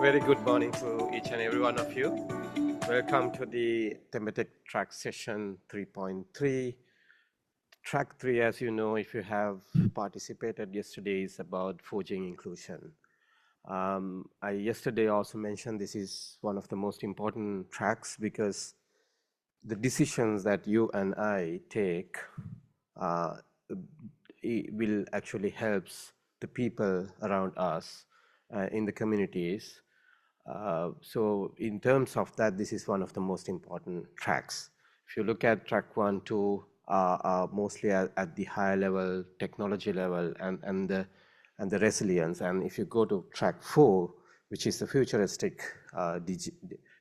Very good morning to each and every one of you. Welcome to the Thematic track session 3.3. Track 3, as you know, if you have participated yesterday, is about forging inclusion. I yesterday also mentioned this is one of the most important tracks because the decisions that you and I take uh, will actually helps the people around us in the communities. So in terms of that, this is one of the most important tracks. If you look at track 1, 2, are mostly at the higher level, technology level, and the resilience. And if you go to track 4, which is the futuristic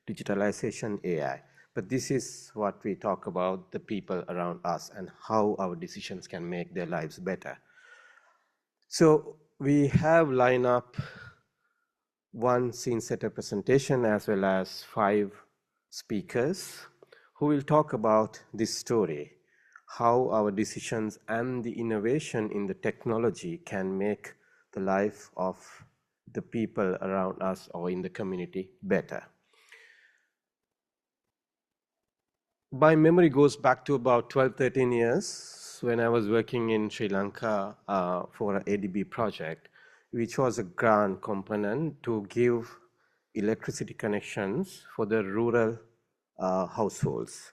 digitalization AI, but this is what we talk about, the people around us and how our decisions can make their lives better. So we have lined up one scene setter presentation as well as 5 speakers who will talk about this story, how our decisions and the innovation in the technology can make the life of the people around us or in the community better. My memory goes back to about 12, 13 years when I was working in Sri Lanka for an ADB project, which was a grant component to give electricity connections for the rural households.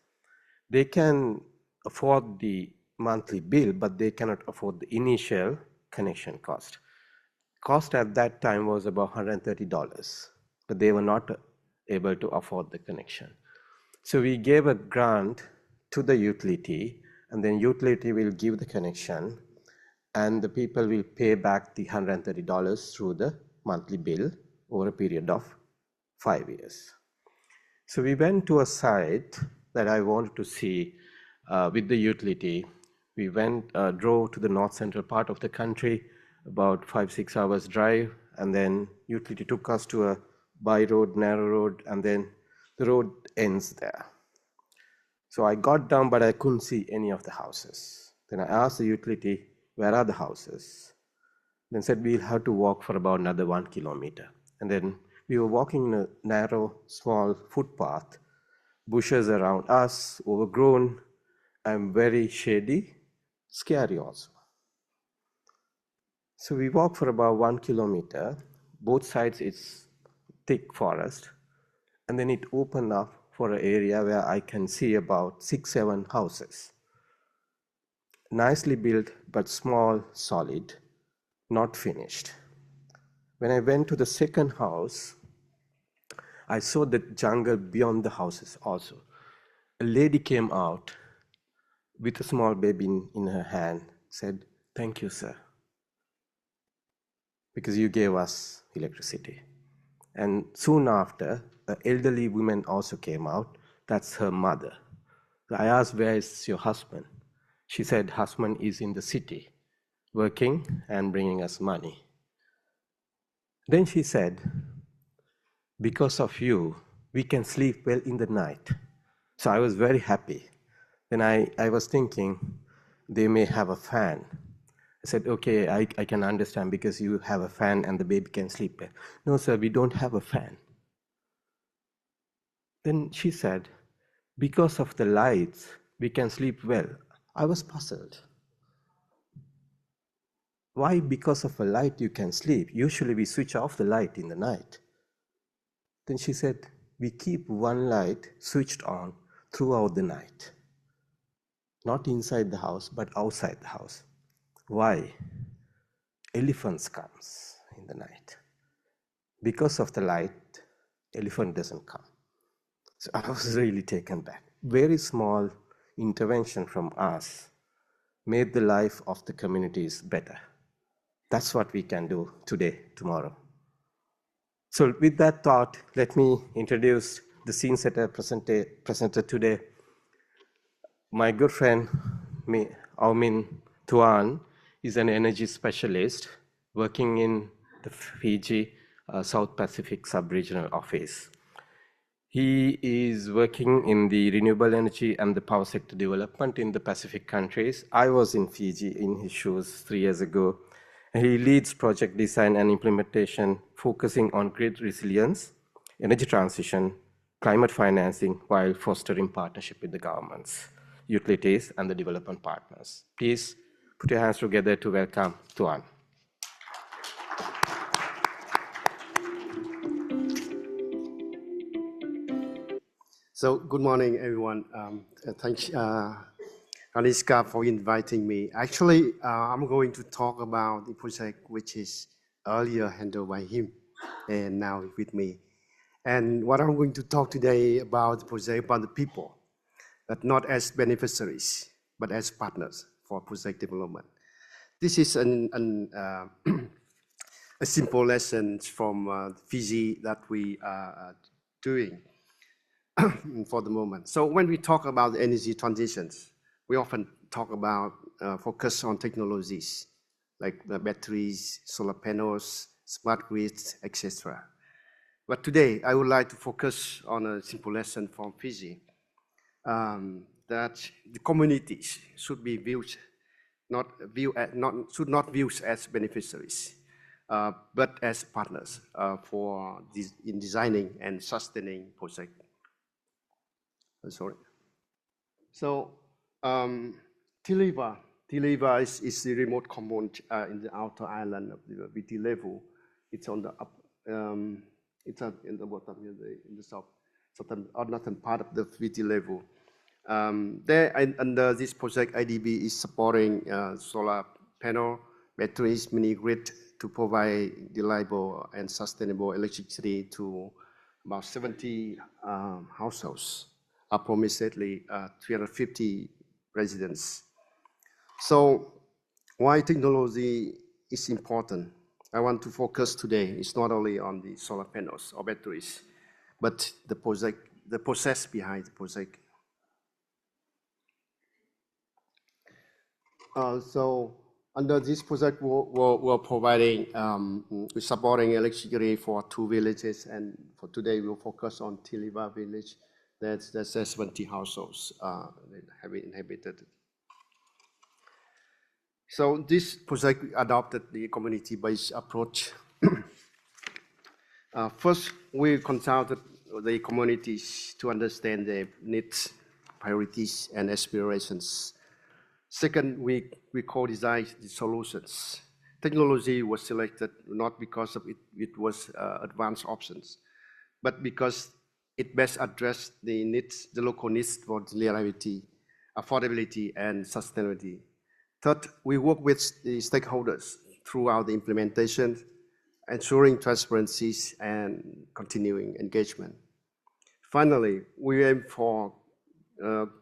They can afford the monthly bill, but they cannot afford the initial connection cost. Cost at that time was about $130, but they were not able to afford the connection. So we gave a grant to the utility, and then utility will give the connection, and the people will pay back the $130 through the monthly bill over a period of 5 years. So we went to a site that I wanted to see with the utility. We went, drove to the north central part of the country, about 5-6 hours drive, and then utility took us to a by road, narrow road, and then the road ends there. So I got down, but I couldn't see any of the houses. Then I asked the utility, where are the houses? Then said, we'll have to walk for about another 1 kilometer. And then we were walking in a narrow, small footpath, bushes around us, overgrown, and very shady, scary also. So we walked for about 1 kilometer. Both sides it's thick forest. And then it opened up for an area where I can see about 6-7 houses. Nicely built, but small, solid, not finished. When I went to the second house, I saw the jungle beyond the houses also. A lady came out with a small baby in her hand, said, "Thank you, sir, because you gave us electricity." And soon after, an elderly woman also came out. That's her mother. So I asked, where is your husband? She said, husband is in the city, working and bringing us money. Then she said, because of you, we can sleep well in the night. So I was very happy. Then I was thinking, they may have a fan. I said, okay, I can understand because you have a fan and the baby can sleep well. No, sir, we don't have a fan. Then she said, because of the lights, we can sleep well. I was puzzled. Why because of a light you can sleep? Usually we switch off the light in the night. Then she said, we keep one light switched on throughout the night. Not inside the house, but outside the house. Why? Elephants comes in the night. Because of the light, elephant doesn't come. So I was really taken back. Very small intervention from us made the life of the communities better. That's what we can do today, tomorrow. So with that thought, let me introduce the scene setter presenter today. My good friend, Aumin Tuan, is an energy specialist working in the Fiji South Pacific Sub-Regional Office. He is working in the renewable energy and the power sector development in the Pacific countries. I was in Fiji in his shoes 3 years ago, He leads project design and implementation, focusing on grid resilience, energy transition, climate financing, while fostering partnership with the governments, utilities, and the development partners. Please put your hands together to welcome Tuan. So good morning, everyone. Thanks, Kaniska, for inviting me. Actually, I'm going to talk about the project which is earlier handled by him and now with me. And what I'm going to talk today about the project, about the people, but not as beneficiaries, but as partners for project development. This is a simple lesson from Fiji that we are doing for the moment. So when we talk about energy transitions, we often talk about focus on technologies like the batteries, solar panels, smart grids, etc. But today, I would like to focus on a simple lesson from Fiji that the communities should be viewed should not viewed as beneficiaries, but as partners in designing and sustaining projects. Sorry. So Tiliva is the remote component in the outer island of the VT level. It's on the up. It's in the bottom here, in the southern or northern part of the VT level. Under this project, IDB is supporting solar panel, batteries, mini grid to provide reliable and sustainable electricity to about 70 households, approximately 350 residents. So why technology is important? I want to focus today. It's not only on the solar panels or batteries, but the process behind the project. So under this project, we're providing, we're supporting electricity for 2 villages, and for today we'll focus on Tiliva village. That's 70 households have been inhabited. So this project adopted the community-based approach. First, we consulted the communities to understand their needs, priorities, and aspirations. Second, we co-designed the solutions. Technology was selected not because of it was advanced options, but because it best addressed the needs, the local needs for reliability, affordability, and sustainability. Third, we work with the stakeholders throughout the implementation, ensuring transparency and continuing engagement. Finally, we aim for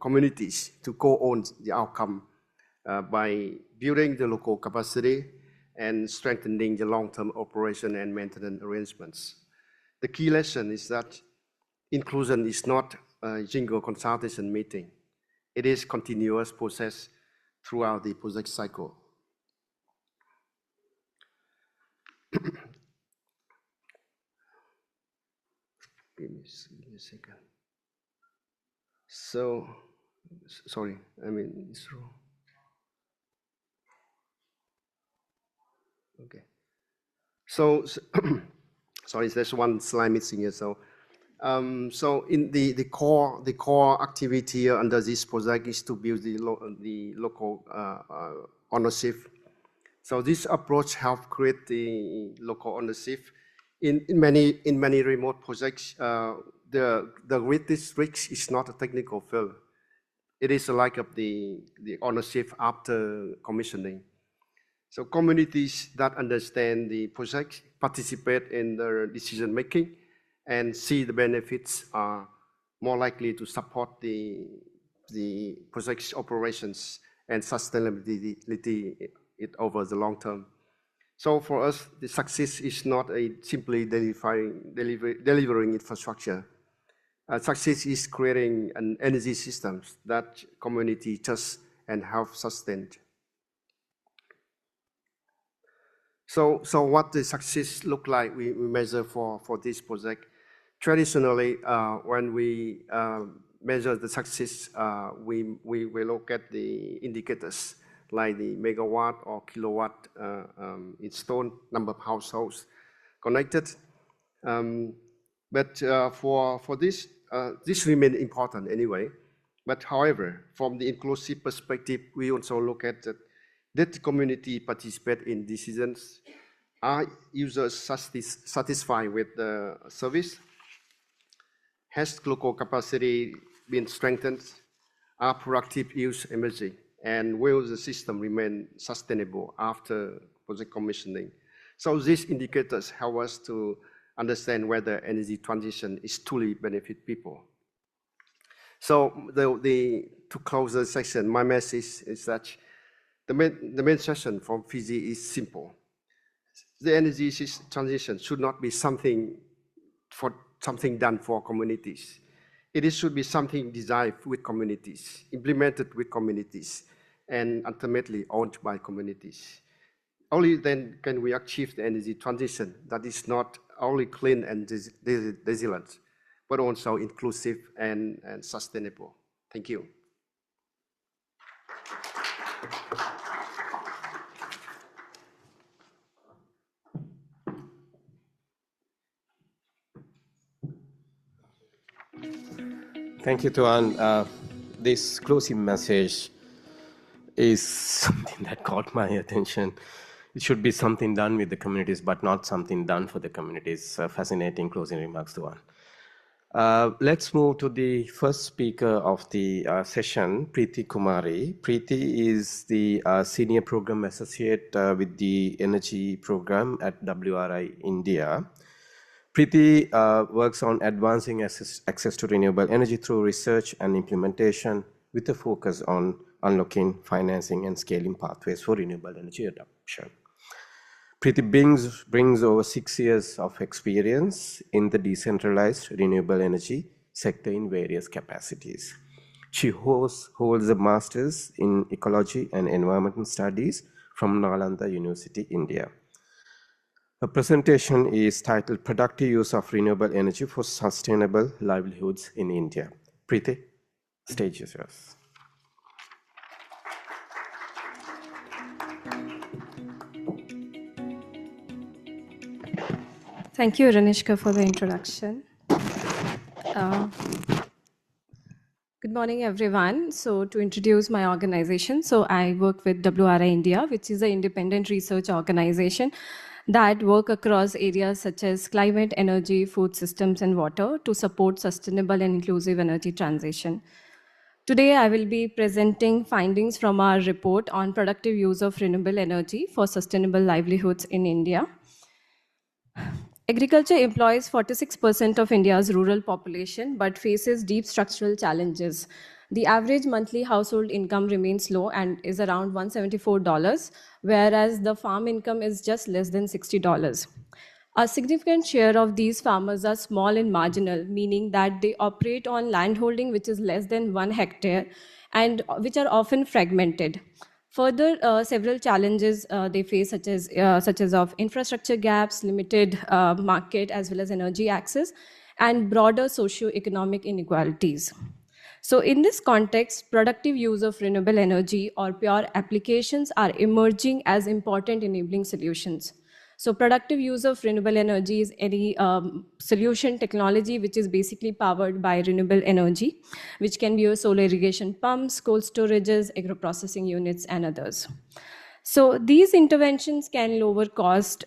communities to co-own the outcome by building the local capacity and strengthening the long-term operation and maintenance arrangements. The key lesson is that inclusion is not a single consultation meeting. It is a continuous process throughout the project cycle. Give me a second. So, sorry, it's wrong. Okay. So sorry, there's one slide missing here. So, so in the core activity under this project is to build the local ownership. So this approach helps create the local ownership. In many remote projects, the greatest risk is not a technical failure. It is a lack of the ownership after commissioning. So communities that understand the project participate in the decision making and see the benefits are more likely to support the project's operations and sustainability over the long term. So for us, the success is not simply delivering infrastructure. Success is creating an energy systems that community trusts and help sustain. So what the success look like, we measure for this project. Traditionally, when we measure the success, we look at the indicators like the megawatt or kilowatt installed number of households connected. But for this, this remains important anyway. But however, from the inclusive perspective, we also look at that, the community participate in decisions. Are users satisfied with the service? Has local capacity been strengthened? Are productive use emerging? And will the system remain sustainable after project commissioning? So these indicators help us to understand whether energy transition is truly benefit people. So to close the section, my message is that the main session from Fiji is simple. The energy transition should not be something done for communities. It should be something designed with communities, implemented with communities, and ultimately owned by communities. Only then can we achieve the energy transition that is not only clean and resilient, but also inclusive and sustainable. Thank you. Thank you, Tuan. This closing message is something that caught my attention. It should be something done with the communities, but not something done for the communities. Fascinating closing remarks, Tuan. Let's move to the first speaker of the session, Preeti Kumari. Preeti is the Senior Program Associate with the Energy Program at WRI India. Preeti works on advancing access to renewable energy through research and implementation with a focus on unlocking financing and scaling pathways for renewable energy adoption. Preeti brings over 6 years of experience in the decentralized renewable energy sector in various capacities. She holds a master's in ecology and environmental studies from Nalanda University, India. Her presentation is titled Productive Use of Renewable Energy for Sustainable Livelihoods in India. Preeti, stage is yours. Thank you, Ranishka, for the introduction. Good morning, everyone. So to introduce my organization, so I work with WRI India, which is an independent research organization that work across areas such as climate, energy, food systems, and water to support sustainable and inclusive energy transition. Today, I will be presenting findings from our report on productive use of renewable energy for sustainable livelihoods in India. Agriculture employs 46% of India's rural population, but faces deep structural challenges. The average monthly household income remains low and is around $174, whereas the farm income is just less than $60. A significant share of these farmers are small and marginal, meaning that they operate on landholding which is less than 1 hectare and which are often fragmented. Further, several challenges they face, such as of infrastructure gaps, limited market as well as energy access, and broader socio-economic inequalities. So in this context, productive use of renewable energy or pure applications are emerging as important enabling solutions. So productive use of renewable energy is any solution technology which is basically powered by renewable energy, which can be solar irrigation pumps, cold storages, agro-processing units, and others. So these interventions can lower cost,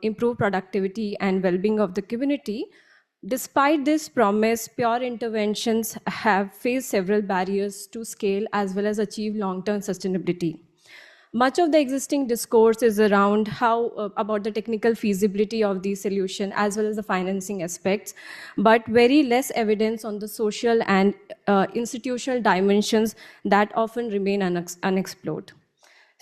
improve productivity and well-being of the community. Despite this promise, pure interventions have faced several barriers to scale as well as achieve long-term sustainability. Much of the existing discourse is around about the technical feasibility of the solution as well as the financing aspects, but very less evidence on the social and institutional dimensions that often remain unexplored.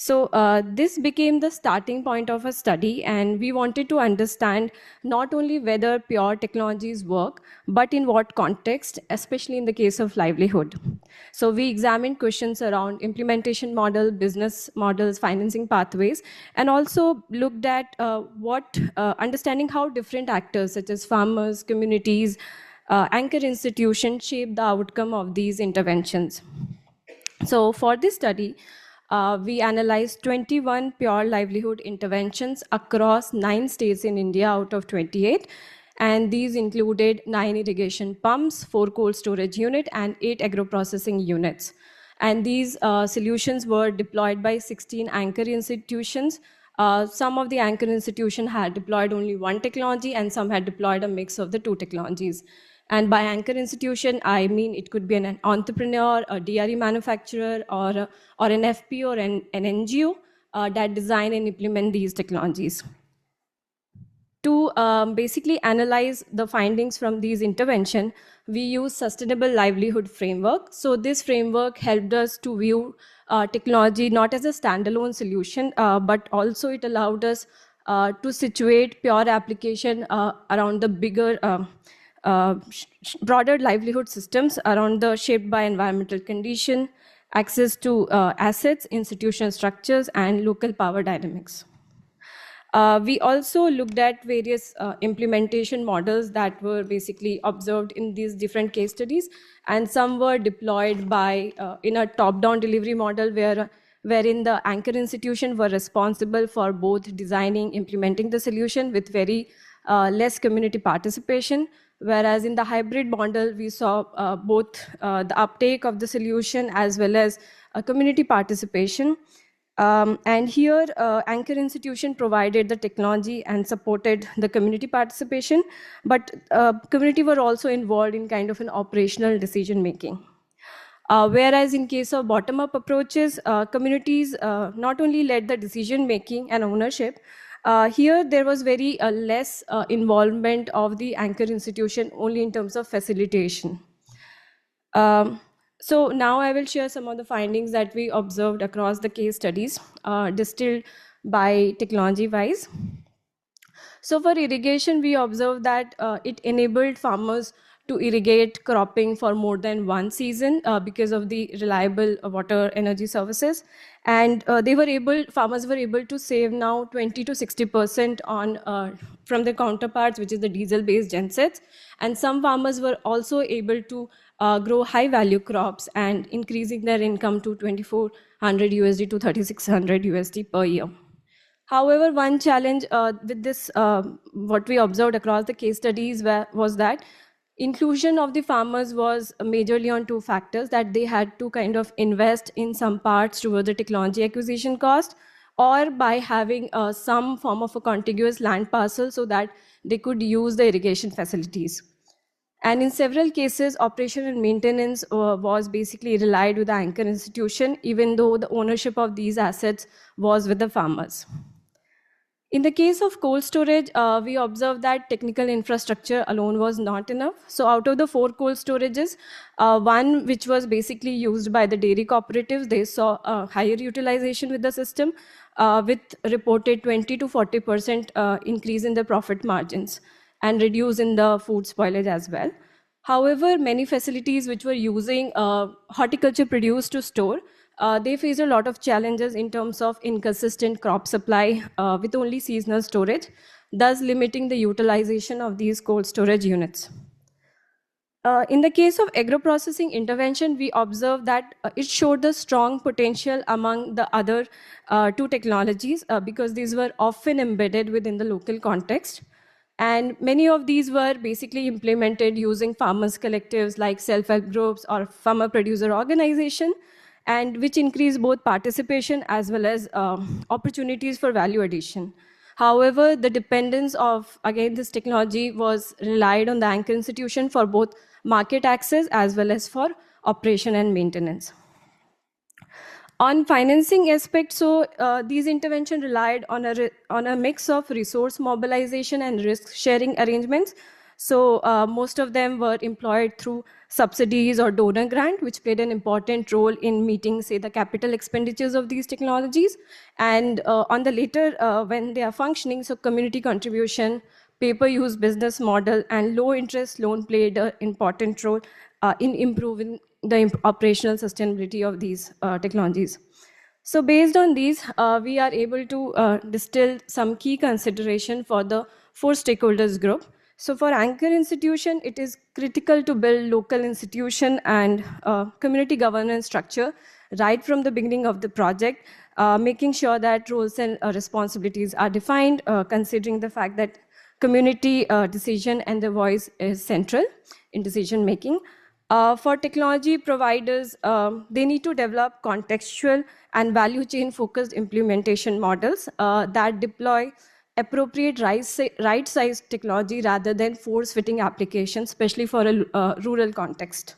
So this became the starting point of a study, and we wanted to understand not only whether pure technologies work, but in what context, especially in the case of livelihood. So we examined questions around implementation model, business models, financing pathways, and also looked at understanding how different actors such as farmers, communities, anchor institutions shape the outcome of these interventions. So for this study, We analyzed 21 pure livelihood interventions across 9 states in India out of 28. And these included 9 irrigation pumps, 4 cold storage units, and 8 agro-processing units. And these solutions were deployed by 16 anchor institutions. Some of the anchor institutions had deployed only one technology, and some had deployed a mix of the two technologies. And by anchor institution, I mean it could be an entrepreneur, a DRE manufacturer, or an FP or an NGO that design and implement these technologies. To basically analyze the findings from these intervention, we use sustainable livelihood framework. So this framework helped us to view technology not as a standalone solution, but also it allowed us to situate pure application around the bigger, broader livelihood systems around the shaped by environmental condition, access to assets, institutional structures, and local power dynamics. We also looked at various implementation models that were basically observed in these different case studies, and some were deployed by in a top-down delivery model wherein the anchor institution were responsible for both designing, implementing the solution with very less community participation. Whereas in the hybrid model, we saw both the uptake of the solution as well as community participation. And here, Anchor Institution provided the technology and supported the community participation, but community were also involved in kind of an operational decision making. Whereas in case of bottom-up approaches, communities not only led the decision making and ownership, here there was very less involvement of the anchor institution only in terms of facilitation. So now I will share some of the findings that we observed across the case studies distilled by technology-wise. So for irrigation, we observed that it enabled farmers to irrigate cropping for more than one season because of the reliable water energy services. And farmers were able to save now 20 to 60% on from their counterparts, which is the diesel-based gensets. And some farmers were also able to grow high-value crops and increasing their income to 2,400 USD to 3,600 USD per year. However, one challenge with this, what we observed across the case studies was that inclusion of the farmers was majorly on two factors, that they had to kind of invest in some parts towards the technology acquisition cost, or by having some form of a contiguous land parcel so that they could use the irrigation facilities. And in several cases, operation and maintenance was basically relied with the anchor institution, even though the ownership of these assets was with the farmers. In the case of cold storage, we observed that technical infrastructure alone was not enough. So out of the 4 cold storages, one which was basically used by the dairy cooperatives, they saw a higher utilization with the system with reported 20 to 40% increase in the profit margins and reduce in the food spoilage as well. However, many facilities which were using horticulture produce to store, they face a lot of challenges in terms of inconsistent crop supply with only seasonal storage, thus limiting the utilization of these cold storage units. In the case of agro-processing intervention, we observed that it showed the strong potential among the other 2 technologies because these were often embedded within the local context. And many of these were basically implemented using farmers' collectives like self-help groups or farmer producer organization, and which increase both participation as well as opportunities for value addition. However, the dependence of, again, this technology was relied on the anchor institution for both market access as well as for operation and maintenance. On financing aspect, so these interventions relied on a mix of resource mobilization and risk sharing arrangements. So most of them were employed through subsidies or donor grant, which played an important role in meeting, say, the capital expenditures of these technologies. And on the later, when they are functioning, so community contribution, pay-per-use business model, and low-interest loan played an important role in improving the operational sustainability of these technologies. So based on these, we are able to distill some key consideration for the 4 stakeholders group. So for anchor institution, it is critical to build local institution and community governance structure right from the beginning of the project, making sure that roles and responsibilities are defined, considering the fact that community decision and the voice is central in decision making. For technology providers, they need to develop contextual and value chain focused implementation models that deploy appropriate right-sized technology rather than force-fitting applications, especially for a rural context.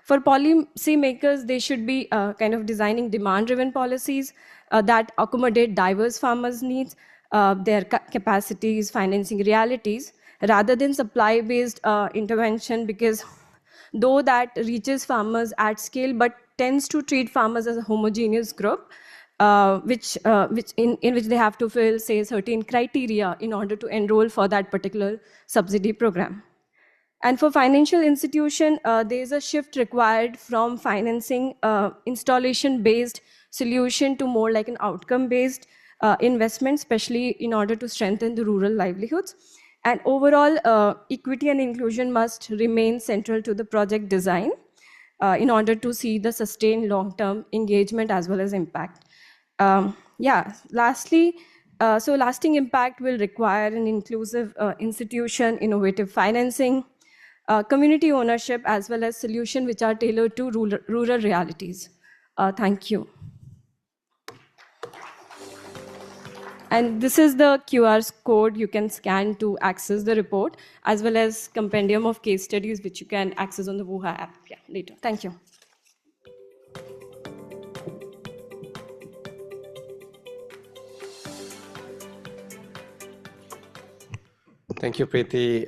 For policymakers, they should be kind of designing demand-driven policies that accommodate diverse farmers' needs, their capacities, financing realities, rather than supply-based intervention, because though that reaches farmers at scale, but tends to treat farmers as a homogeneous group, in which they have to fill, say, certain criteria in order to enroll for that particular subsidy program. And for financial institution, there is a shift required from financing installation-based solution to more like an outcome-based investment, especially in order to strengthen the rural livelihoods. And overall, equity and inclusion must remain central to the project design in order to see the sustained long-term engagement as well as impact. Lastly, so lasting impact will require an inclusive institution, innovative financing, community ownership, as well as solutions which are tailored to rural realities. Thank you. And this is the QR code you can scan to access the report, as well as compendium of case studies which you can access on the WUHA app later. Thank you. Thank you, Preeti,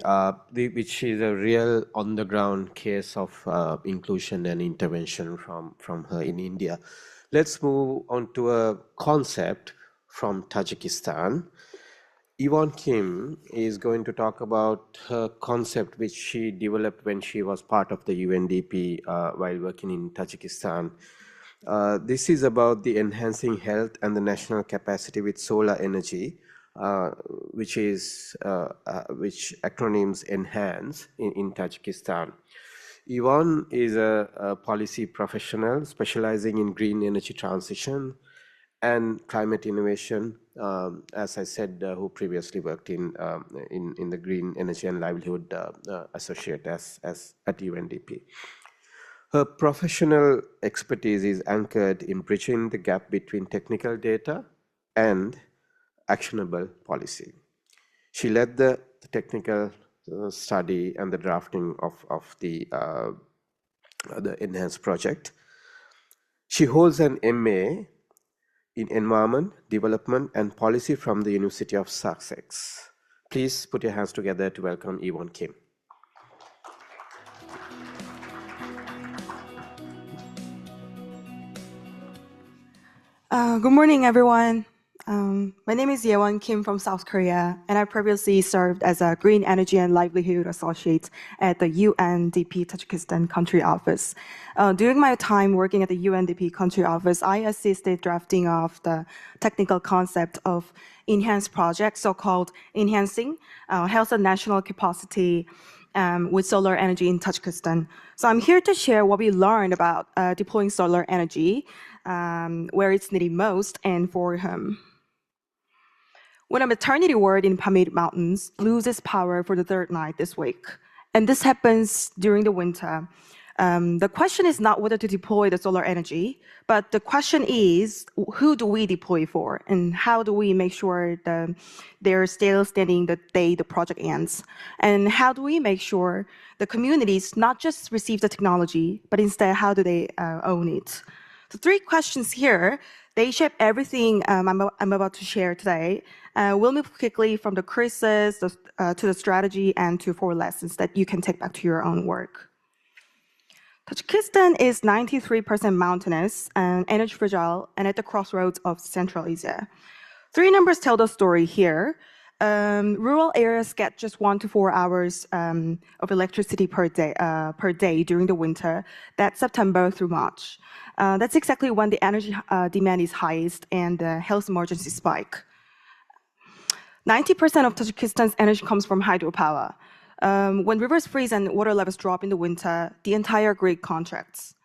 which is a real on-the-ground case of inclusion and intervention from her in India. Let's move on to a concept from Tajikistan. Yvonne Kim is going to talk about her concept which she developed when she was part of the UNDP while working in Tajikistan. This is about the enhancing health and the national capacity with solar energy, which acronyms ENHANCE in Tajikistan. Yvonne is a policy professional specializing in green energy transition and climate innovation, as I said, who previously worked in the Green Energy and Livelihood Associate as at UNDP. Her professional expertise is anchored in bridging the gap between technical data and actionable policy. She led the technical study and the drafting of the Enhanced project. She holds an MA in Environment, Development and Policy from the University of Sussex. Please put your hands together to welcome Yvonne Kim. Good morning, everyone. My name is Yewon Kim from South Korea, and I previously served as a Green Energy and Livelihood Associate at the UNDP Tajikistan Country Office. During my time working at the UNDP Country Office, I assisted drafting of the technical concept of Enhanced project, so-called Enhancing Health and National Capacity with solar energy in Tajikistan. So I'm here to share what we learned about deploying solar energy where it's needed most and for whom. When a maternity ward in Pamir Mountains loses power for the third night this week, and this happens during the winter, the question is not whether to deploy the solar energy, but the question is, who do we deploy for, and how do we make sure that they're still standing the day the project ends? And how do we make sure the communities not just receive the technology, but instead, how do they own it? The three questions here, they shape everything I'm about to share today. We'll move quickly from the crisis to the strategy and to 4 lessons that you can take back to your own work. Tajikistan is 93% mountainous and energy fragile and at the crossroads of Central Asia. 3 numbers tell the story here. Rural areas get just 1 to 4 hours of electricity per day during the winter. That's September through March. That's exactly when the energy demand is highest and the health emergency spike. 90% of Tajikistan's energy comes from hydropower. When rivers freeze and water levels drop in the winter, the entire grid contracts.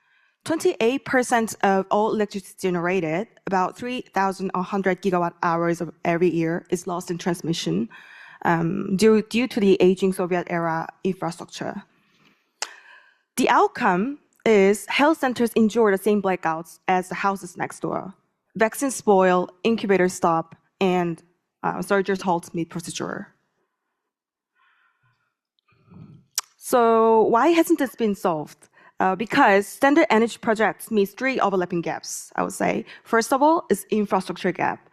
28% of all electricity generated, about 3,100 gigawatt hours of every year, is lost in transmission due to the aging Soviet-era infrastructure. The outcome is health centers endure the same blackouts as the houses next door. Vaccines spoil, incubators stop, and surgeries halt mid-procedure. So why hasn't this been solved? Because standard energy projects meet three overlapping gaps, I would say. First of all, is infrastructure gap.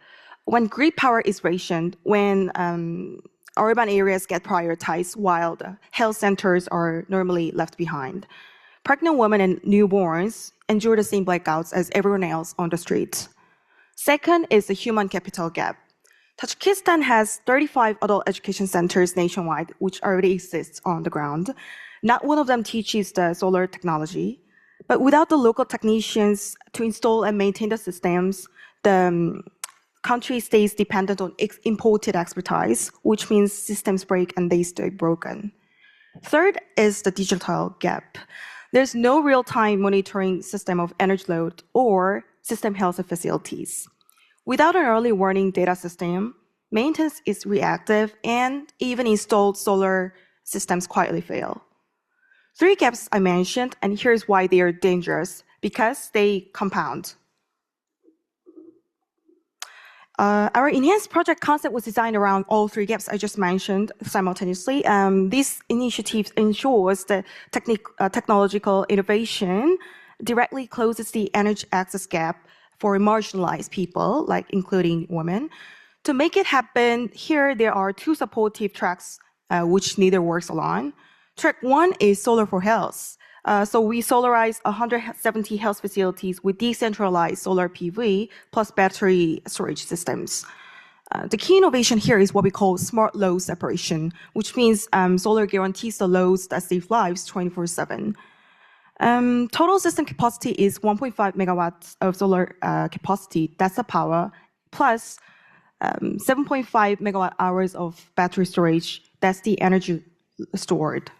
When grid power is rationed, when urban areas get prioritized while the health centers are normally left behind. Pregnant women and newborns endure the same blackouts as everyone else on the street. Second is the human capital gap. Tajikistan has 35 adult education centers nationwide, which already exists on the ground. Not one of them teaches the solar technology. But without the local technicians to install and maintain the systems, the country stays dependent on imported expertise, which means systems break and they stay broken. Third is the digital gap. There's no real-time monitoring system of energy load or system health facilities. Without an early warning data system, maintenance is reactive and even installed solar systems quietly fail. Three gaps I mentioned, and here's why they are dangerous, because they compound. Our enhanced project concept was designed around all three gaps I just mentioned simultaneously. This initiative ensures that technological innovation directly closes the energy access gap for marginalized people, like including women. To make it happen, here there are two supportive tracks which neither works alone. Track one is solar for health. So we solarize 170 health facilities with decentralized solar PV plus battery storage systems. The key innovation here is what we call smart load separation, which means solar guarantees the loads that save lives 24/7. Total system capacity is 1.5 megawatts of solar capacity, that's the power, plus 7.5 megawatt hours of battery storage, that's the energy stored.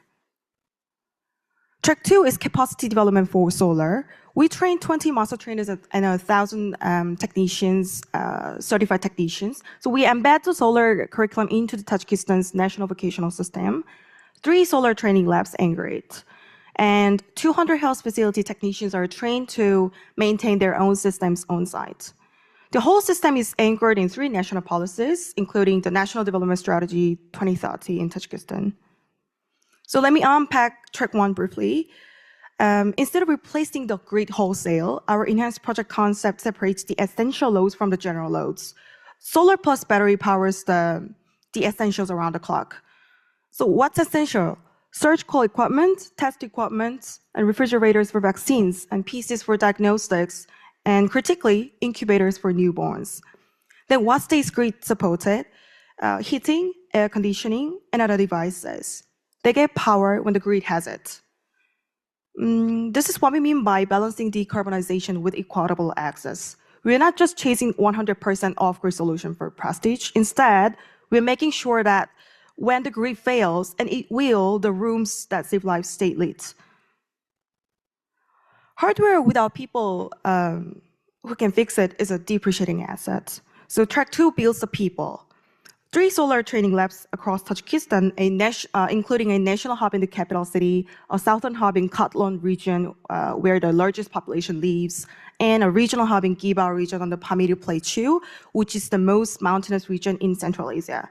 Track two is capacity development for solar. We train 20 master trainers and 1,000 technicians, certified technicians. So we embed the solar curriculum into the Tajikistan's national vocational system. 3 solar training labs anchor it. And 200 health facility technicians are trained to maintain their own systems on site. The whole system is anchored in 3 national policies, including the National Development Strategy 2030 in Tajikistan. So let me unpack track one briefly. Instead of replacing the grid wholesale, our enhanced project concept separates the essential loads from the general loads. Solar plus battery powers the essentials around the clock. So what's essential? Surgical equipment, test equipment, and refrigerators for vaccines, and PCs for diagnostics, and critically, incubators for newborns. Then what stays grid supported? Heating, air conditioning, and other devices. They get power when the grid has it. This is what we mean by balancing decarbonization with equitable access. We're not just chasing 100% off-grid solution for prestige. Instead, we're making sure that when the grid fails, and it will, the rooms that save lives stay lit. Hardware without people who can fix it is a depreciating asset. So track 2 builds the people. 3 solar training labs across Tajikistan, including a national hub in the capital city, a southern hub in Katlon region where the largest population lives, and a regional hub in Giba region on the Pamiri Plateau, which is the most mountainous region in Central Asia.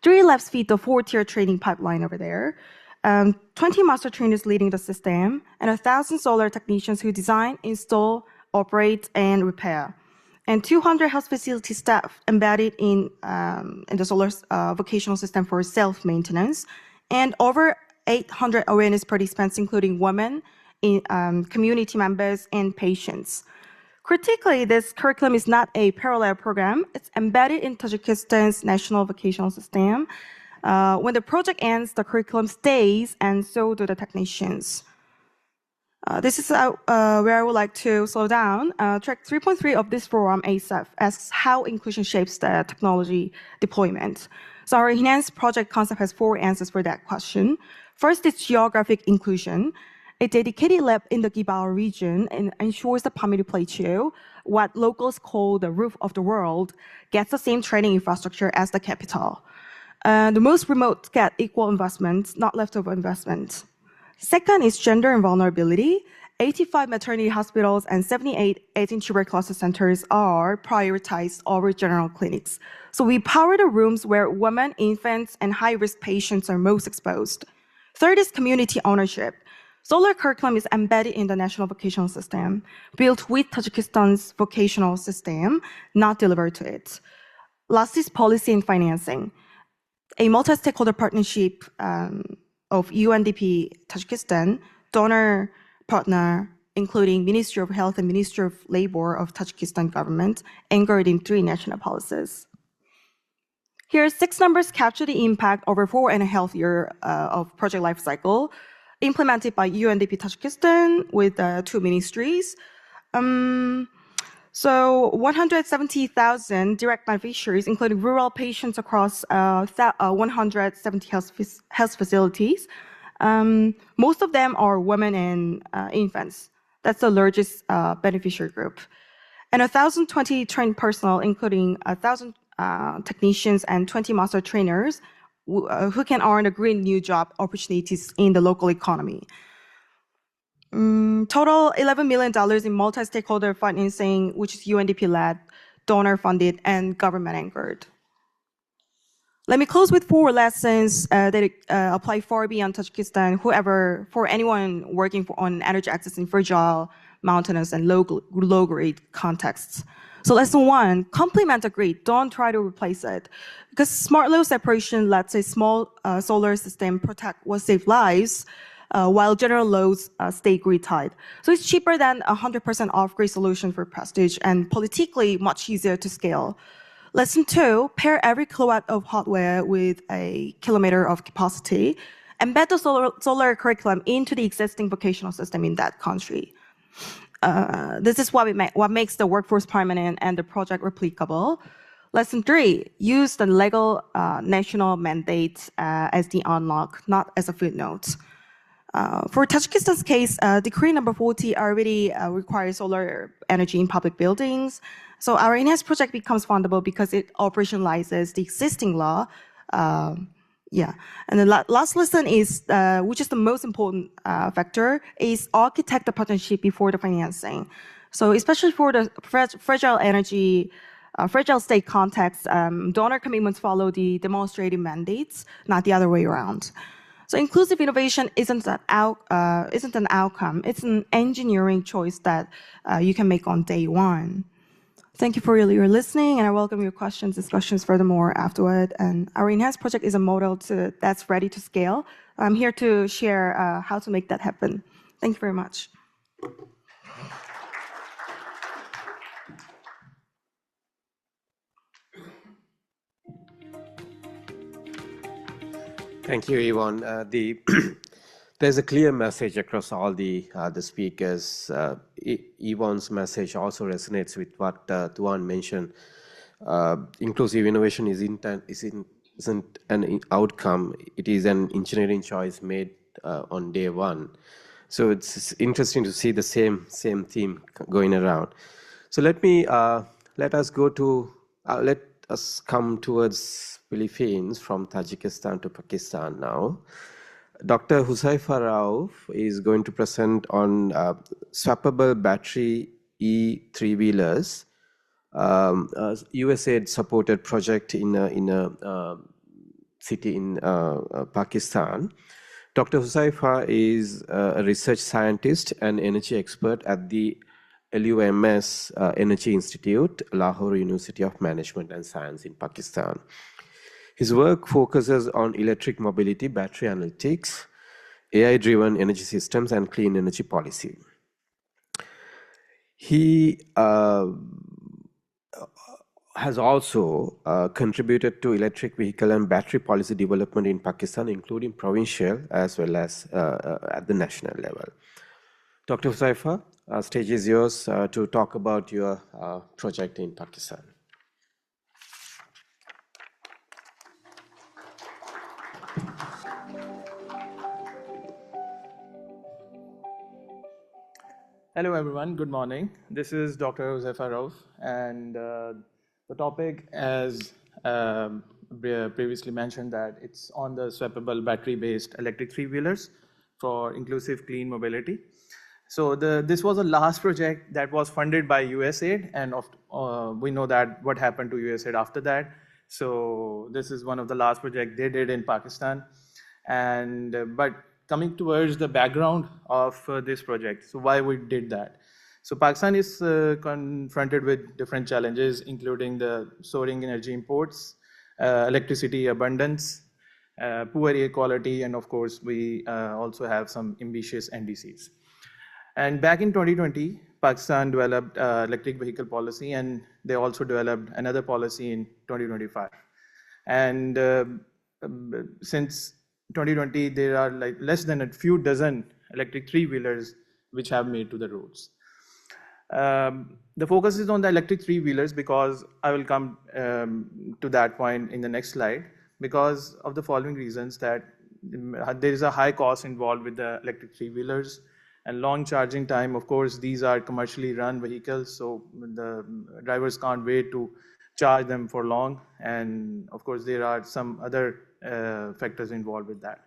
3 labs feed the 4-tier training pipeline over there. 20 master trainers leading the system, and 1,000 solar technicians who design, install, operate, and repair. And 200 health facility staff embedded in the solar vocational system for self-maintenance, and over 800 awareness participants, including women, community members, and patients. Critically, this curriculum is not a parallel program. It's embedded in Tajikistan's national vocational system. When the project ends, the curriculum stays, and so do the technicians. This is where I would like to slow down. Track 3.3 of this forum, ASAF, asks how inclusion shapes the technology deployment. So our enhanced project concept has 4 answers for that question. First is geographic inclusion. A dedicated lab in the Gibao region ensures the Pamiru Plateau, what locals call the roof of the world, gets the same training infrastructure as the capital. The most remote get equal investment, not leftover investment. Second is gender and vulnerability. 85 maternity hospitals and 78 aging tuberculosis centers are prioritized over general clinics. So we power the rooms where women, infants, and high-risk patients are most exposed. Third is community ownership. Solar curriculum is embedded in the national vocational system, built with Tajikistan's vocational system, not delivered to it. Last is policy and financing. A multi-stakeholder partnership of UNDP Tajikistan, donor partner, including Ministry of Health and Ministry of Labor of Tajikistan government, anchored in 3 national policies. Here, 6 numbers capture the impact over 4.5 years of project life cycle, implemented by UNDP Tajikistan with 2 ministries. So 170,000 direct beneficiaries, including rural patients across 170 health facilities. Most of them are women and infants. That's the largest beneficiary group. And 1,020 trained personnel, including 1,000 technicians and 20 master trainers who can earn a green new job opportunities in the local economy. Total $11 million in multi-stakeholder financing, which is UNDP-led, donor-funded, and government-anchored. Let me close with 4 lessons that apply far beyond Tajikistan, for anyone working on energy access in fragile, mountainous, and low-grade contexts. So lesson 1, complement the grid, don't try to replace it. Because smart load separation lets a small solar system protect what save lives, while general loads stay grid tied. So it's cheaper than 100% off-grid solution for prestige and politically much easier to scale. Lesson 2, pair every kilowatt of hardware with a kilometer of capacity. Embed the solar curriculum into the existing vocational system in that country. This is what makes the workforce permanent and the project replicable. Lesson 3, use the legal national mandate as the unlock, not as a footnote. For Tajikistan's case, Decree number 40 already requires solar energy in public buildings. So our enhanced project becomes fundable because it operationalizes the existing law. And the last lesson is, which is the most important factor, is architect the partnership before the financing. So especially for the fragile energy, fragile state context, donor commitments follow the demonstrated mandates, not the other way around. So inclusive innovation isn't an outcome, it's an engineering choice that you can make on day 1. Thank you for your listening, and I welcome your questions, discussions furthermore afterward. And our enhanced project is a model that's ready to scale. I'm here to share how to make that happen. Thank you very much. Thank you, Yvonne. There's a clear message across all the speakers. Yvonne's message also resonates with what Tuan mentioned. Inclusive innovation isn't an outcome; it is an engineering choice made on day 1. So it's interesting to see the same theme going around. So let us come towards Philippines from Tajikistan to Pakistan now. Dr. Huzaifa Rauf is going to present on swappable battery E3-wheelers, a USAID-supported project in a city in Pakistan. Dr. Huzaifa is a research scientist and energy expert at the LUMS Energy Institute, Lahore University of Management and Science in Pakistan. His work focuses on electric mobility, battery analytics, AI-driven energy systems, and clean energy policy. He has also contributed to electric vehicle and battery policy development in Pakistan, including provincial as well as at the national level. Dr. Huzaifa, stage is yours to talk about your project in Pakistan. Hello, everyone. Good morning. This is Dr. Josefa Rauf, and the topic, as previously mentioned, that it's on the swappable battery-based electric three-wheelers for inclusive clean mobility. So this was a last project that was funded by USAID, and we know that what happened to USAID after that. So this is one of the last projects they did in Pakistan. And but coming towards the background of this project, so why we did that. So Pakistan is confronted with different challenges, including the soaring energy imports, electricity abundance, poor air quality, and of course we also have some ambitious NDCs. And back in 2020, Pakistan developed electric vehicle policy, and they also developed another policy in 2025. And since 2020, there are like less than a few dozen electric three-wheelers which have made to the roads. The focus is on the electric three-wheelers because I will come to that point in the next slide, because of the following reasons: that there is a high cost involved with the electric three-wheelers and long charging time. Of course, these are commercially run vehicles, so the drivers can't wait to charge them for long. And of course, there are some other factors involved with that.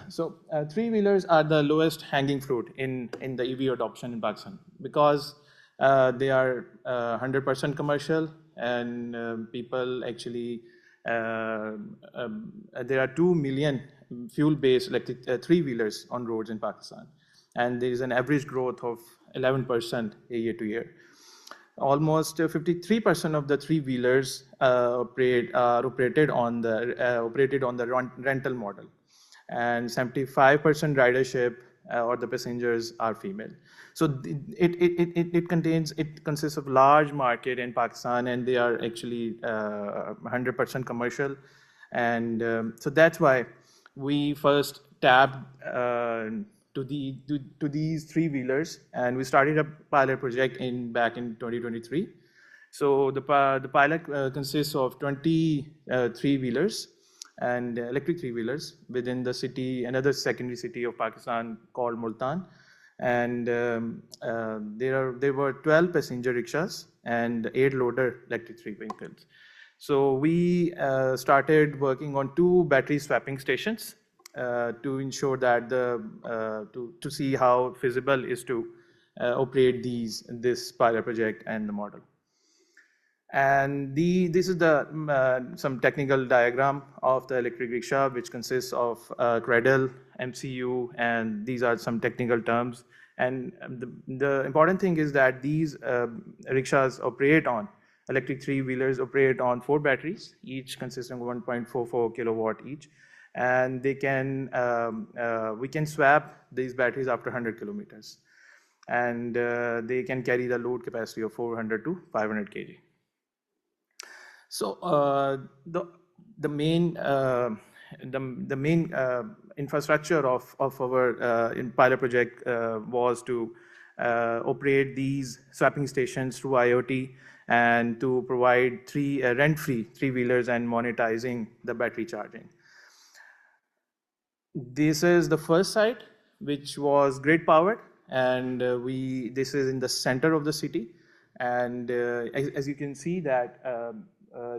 So three-wheelers are the lowest hanging fruit in the EV adoption in Pakistan, because they are 100% commercial, and people actually, there are 2 million fuel-based electric three-wheelers on roads in Pakistan, and there is an average growth of 11% year to year. Almost 53% of the three-wheelers are operated on the rental model, and 75% ridership or the passengers are female. So it consists of large market in Pakistan, and they are actually 100% commercial. And so that's why we first tapped to these three-wheelers, and we started a pilot project back in 2023. So the pilot consists of 20 three-wheelers and electric three-wheelers within the city, another secondary city of Pakistan called Multan. And there were 12 passenger rickshaws and 8 loader electric three vehicles. So we started working on 2 battery swapping stations to ensure that to see how feasible is to operate this pilot project and the model. And this is some technical diagram of the electric rickshaw, which consists of cradle, MCU, and these are some technical terms. And the important thing is that these rickshaws operate on, electric three-wheelers operate on 4 batteries, each consisting of 1.44 kilowatt each. And we can swap these batteries after 100 kilometers. And they can carry the load capacity of 400 to 500 kg. So the main infrastructure of our pilot project was to operate these swapping stations through IoT, and to provide rent-free three-wheelers and monetizing the battery charging. This is the first site, which was grid powered, and this is in the center of the city. And as you can see that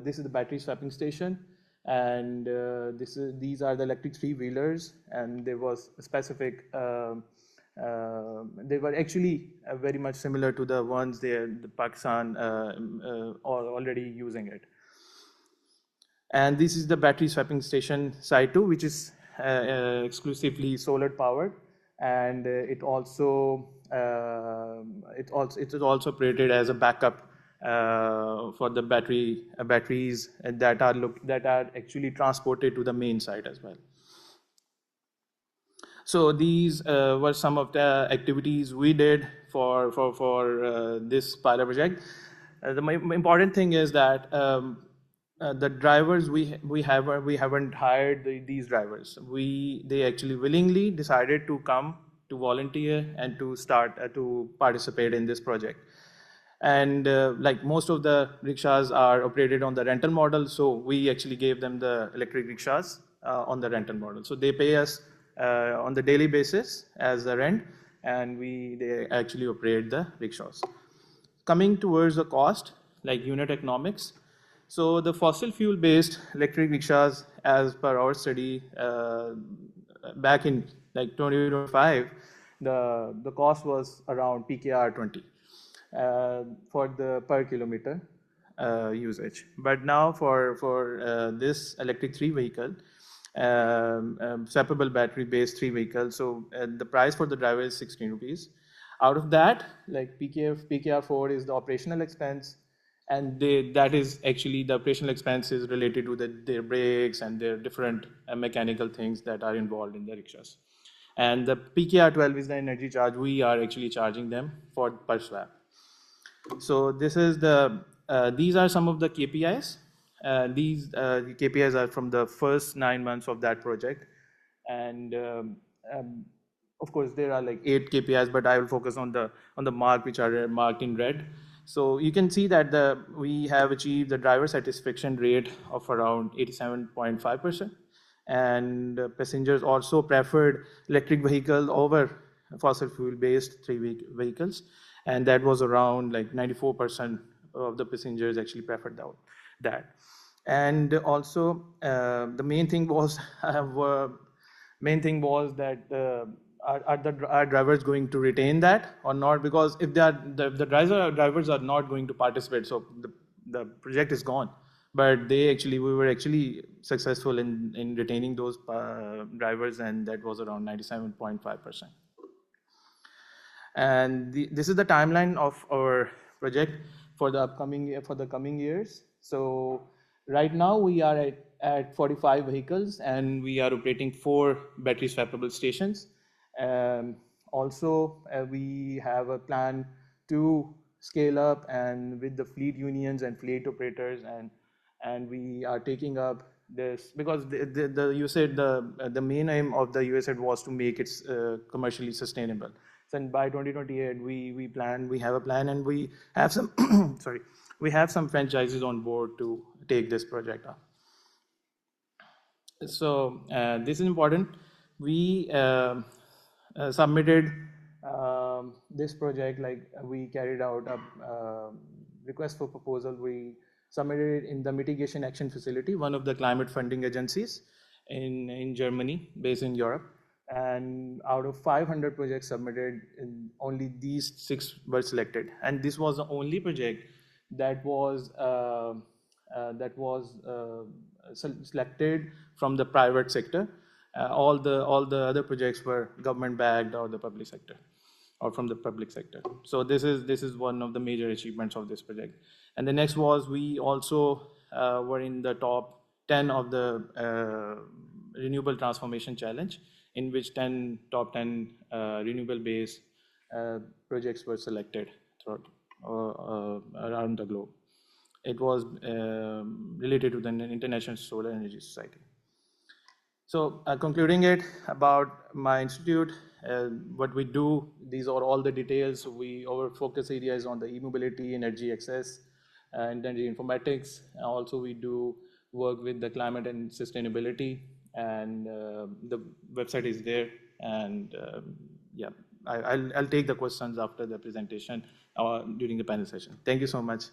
this is the battery swapping station, and these are the electric three-wheelers, and there was a specific. They were actually very much similar to the ones the Pakistan already using it. And this is the battery swapping station site 2, which is exclusively solar powered, and it is also operated as a backup for the batteries that are actually transported to the main site as well. So these were some of the activities we did for this pilot project. The important thing is that the drivers we haven't hired these drivers. They actually willingly decided to come to volunteer and to start to participate in this project. And like most of the rickshaws are operated on the rental model, so we actually gave them the electric rickshaws on the rental model. So they pay us on the daily basis as the rent, and they actually operate the rickshaws. Coming towards the cost, like unit economics, so the fossil fuel based electric rickshaws, as per our study, back in like 2025, the cost was around PKR 20 for the per kilometer usage. But now for this electric three vehicle, swappable battery based three vehicle, so the price for the driver is 16 rupees. Out of that, like PKR4 is the operational expense, and that is actually the operational expense is related to their brakes and their different mechanical things that are involved in the rickshaws. And the PKR12 is the energy charge. We are actually charging them for per swap. So this is these are some of the KPIs. These KPIs are from the first 9 months of that project, and um, of course there are like 8 KPIs, but I will focus on the mark which are marked in red. So you can see that we have achieved the driver satisfaction rate of around 87.5%, and passengers also preferred electric vehicle over fossil fuel based vehicles, and that was around like 94% of the passengers actually preferred that. And also the main thing was that are drivers going to retain that or not? Because if they are the drivers are not going to participate, so the project is gone. But we were actually successful in retaining those drivers, and that was around 97.5%. And this is the timeline of our project for the coming years. So right now we are at 45 vehicles, and we are operating 4 battery swappable stations. Also, we have a plan to scale up and with the fleet unions and fleet operators, and we are taking up this because you said the main aim of the USAID was to make it commercially sustainable. So by 2028, we have a plan, and we have some we have some franchises on board to take this project up. So this is important. We submitted this project, like we carried out a request for proposal. We submitted it in the Mitigation Action Facility, one of the climate funding agencies in Germany, based in Europe. And out of 500 projects submitted, only these 6 were selected. And this was the only project that was selected from the private sector. All the other projects were government backed or the public sector, or from the public sector. So this is one of the major achievements of this project. And the next was we also were in the top 10 of the renewable transformation challenge, in which top 10 renewable based projects were selected throughout around the globe. It was related to the International Solar Energy Society. So concluding it about my institute, what we do, these are all the details. Our focus area is on the e-mobility, energy access, and energy informatics. Also, we do work with the climate and sustainability, and the website is there. And yeah, I'll take the questions after the presentation or during the panel session. Thank you so much.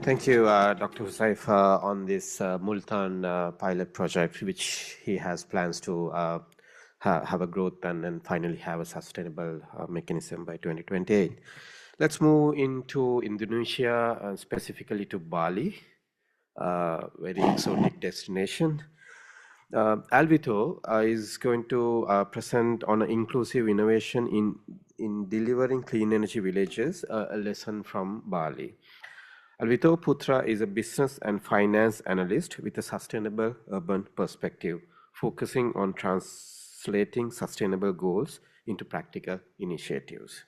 Thank you, Dr. Huzaifa, on this Multan pilot project, which he has plans to have a growth and finally have a sustainable mechanism by 2028. Let's move into Indonesia, and specifically to Bali, very exotic destination. Alvito is going to present on inclusive innovation in delivering clean energy villages, a lesson from Bali. Alvito Putra is a business and finance analyst with a sustainable urban perspective, focusing on translating sustainable goals into practical initiatives.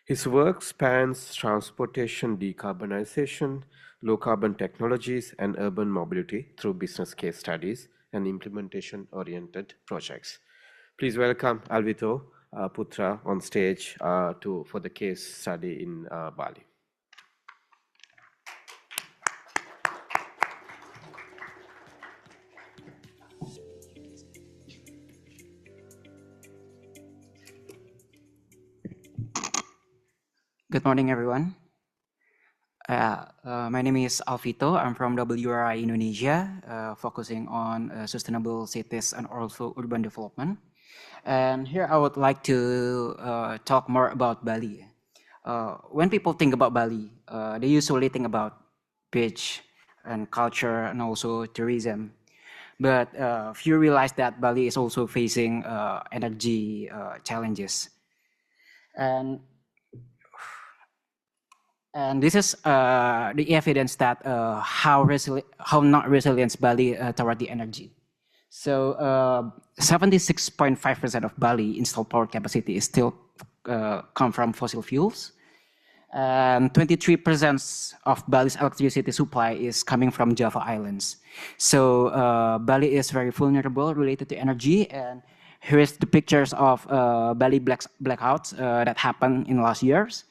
His work spans transportation decarbonization, low-carbon technologies, and urban mobility through business case studies and implementation-oriented projects. Please welcome Alvito Putra on stage for the case study in Bali. Good morning, everyone. My name is Alvito. I'm from WRI Indonesia, focusing on sustainable cities and also urban development. And here I would like to talk more about Bali. When people think about Bali, they usually think about beach and culture and also tourism. But few realize that Bali is also facing energy challenges. And And this is the evidence that how not resilient Bali toward the energy. So 76.5% of Bali installed power capacity is still come from fossil fuels. And 23% of Bali's electricity supply is coming from Java Islands. So Bali is very vulnerable related to energy. And here is the pictures of Bali blackouts that happened in last years.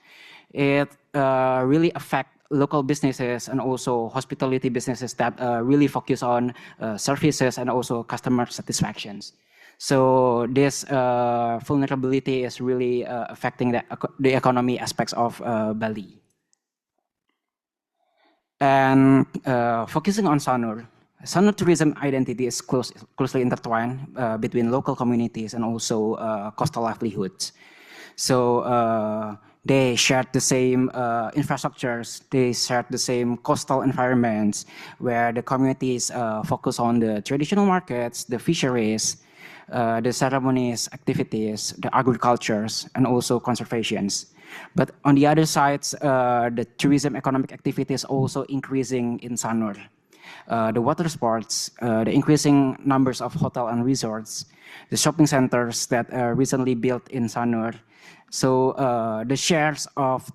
It really affect local businesses and also hospitality businesses that really focus on services and also customer satisfactions. So this vulnerability is really affecting the economy aspects of Bali. And focusing on Sanur, Sanur tourism identity is closely intertwined between local communities and also coastal livelihoods. So they shared the same infrastructures, they shared the same coastal environments where the communities focus on the traditional markets, the fisheries, the ceremonies, activities, the agricultures, and also conservations. But on the other side, the tourism economic activity is also increasing in Sanur. The water sports, the increasing numbers of hotel and resorts, the shopping centers that recently built in Sanur. So the shares of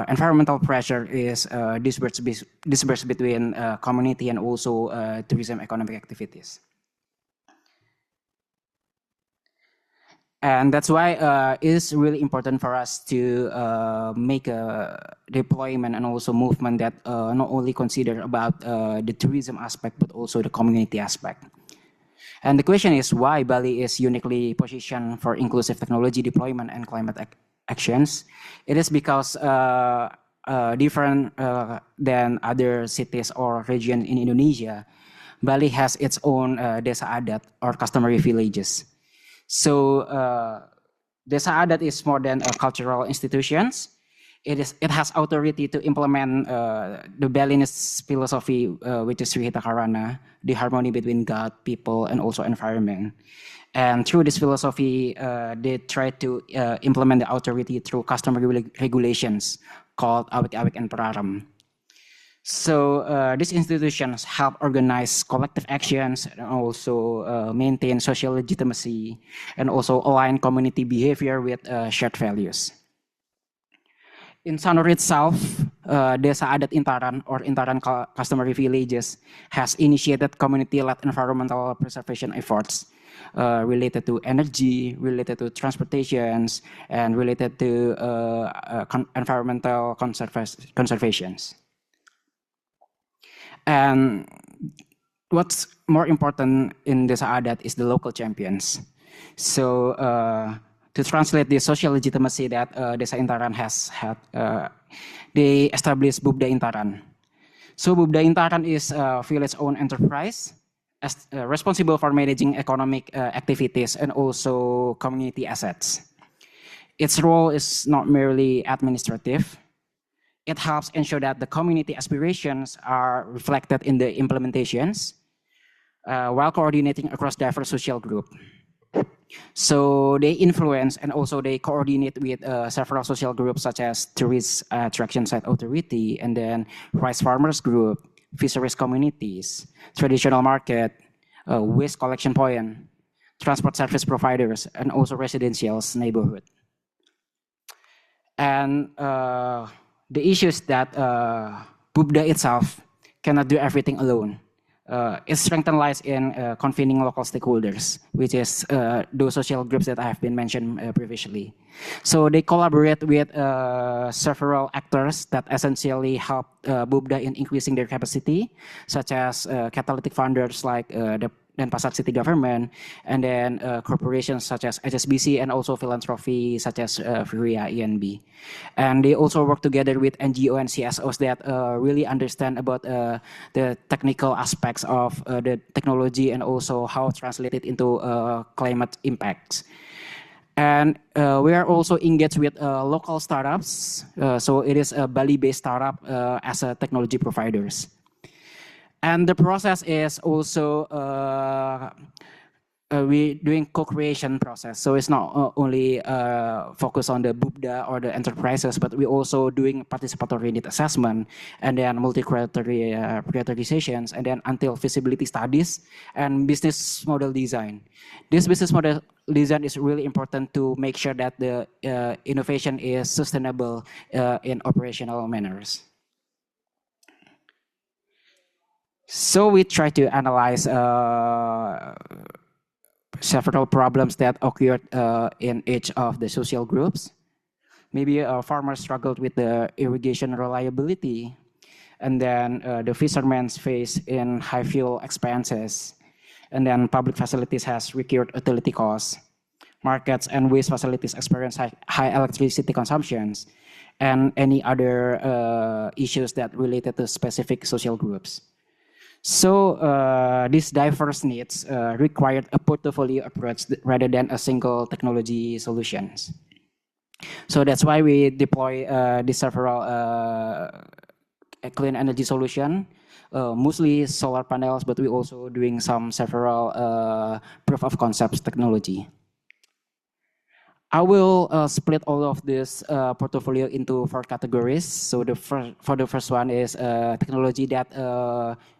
environmental pressure is dispersed between community and also tourism economic activities. And that's why it is really important for us to make a deployment and also movement that not only consider about the tourism aspect, but also the community aspect. And the question is why Bali is uniquely positioned for inclusive technology deployment and climate actions. It is because different than other cities or regions in Indonesia, Bali has its own desa adat or customary villages. So desa adat is more than cultural institutions. It has authority to implement the Balinese philosophy, which is Srihita Karana, the harmony between God, people, and also environment. And through this philosophy, they try to implement the authority through customary regulations called Awik-Awik and Peraram. So these institutions help organize collective actions and also maintain social legitimacy and also align community behavior with shared values. In Sanur itself, Desa Adat Intaran or Intaran Customary Villages has initiated community-led environmental preservation efforts related to energy, related to transportations, and related to environmental conservations. And what's more important in Desa Adat is the local champions. So to translate the social legitimacy that Desa Intaran has had, they established Bubda Intaran. So Bubda Intaran is a village-owned enterprise responsible for managing economic activities and also community assets. Its role is not merely administrative. It helps ensure that the community aspirations are reflected in the implementations while coordinating across diverse social groups. So they influence and also they coordinate with several social groups such as Tourist Attraction Site Authority and then rice farmers group, fisheries communities, traditional market, waste collection point, transport service providers, and also residential neighborhood. And the issue is that Bubda itself cannot do everything alone. Its strength lies in convening local stakeholders, which is those social groups that I have been mentioned previously. So they collaborate with several actors that essentially help Bubda in increasing their capacity, such as catalytic funders like the Denpasar city government, and then corporations such as HSBC and also philanthropy such as Furia ENB. And they also work together with NGO and CSOs that really understand about the technical aspects of the technology and also how translated into climate impacts. And we are also engaged with local startups. So it is a Bali-based startup as a technology providers. And the process is also we doing co-creation process. So it's not only focused on the BUBDA or the enterprises, but we also doing participatory need assessment and then multi-criteria prioritizations and then until feasibility studies and business model design. This business model design is really important to make sure that the innovation is sustainable in operational manners. So we try to analyze several problems that occurred in each of the social groups. Maybe farmers struggled with the irrigation reliability, and then the fishermen face in high fuel expenses, and then public facilities has recurred utility costs. Markets and waste facilities experience high electricity consumptions, and any other issues that related to specific social groups. So these diverse needs required a portfolio approach rather than a single technology solutions. So that's why we deploy these several clean energy solution, mostly solar panels, but we also doing some several proof of concepts technology. I will split all of this portfolio into 4 categories. So for the first one is technology that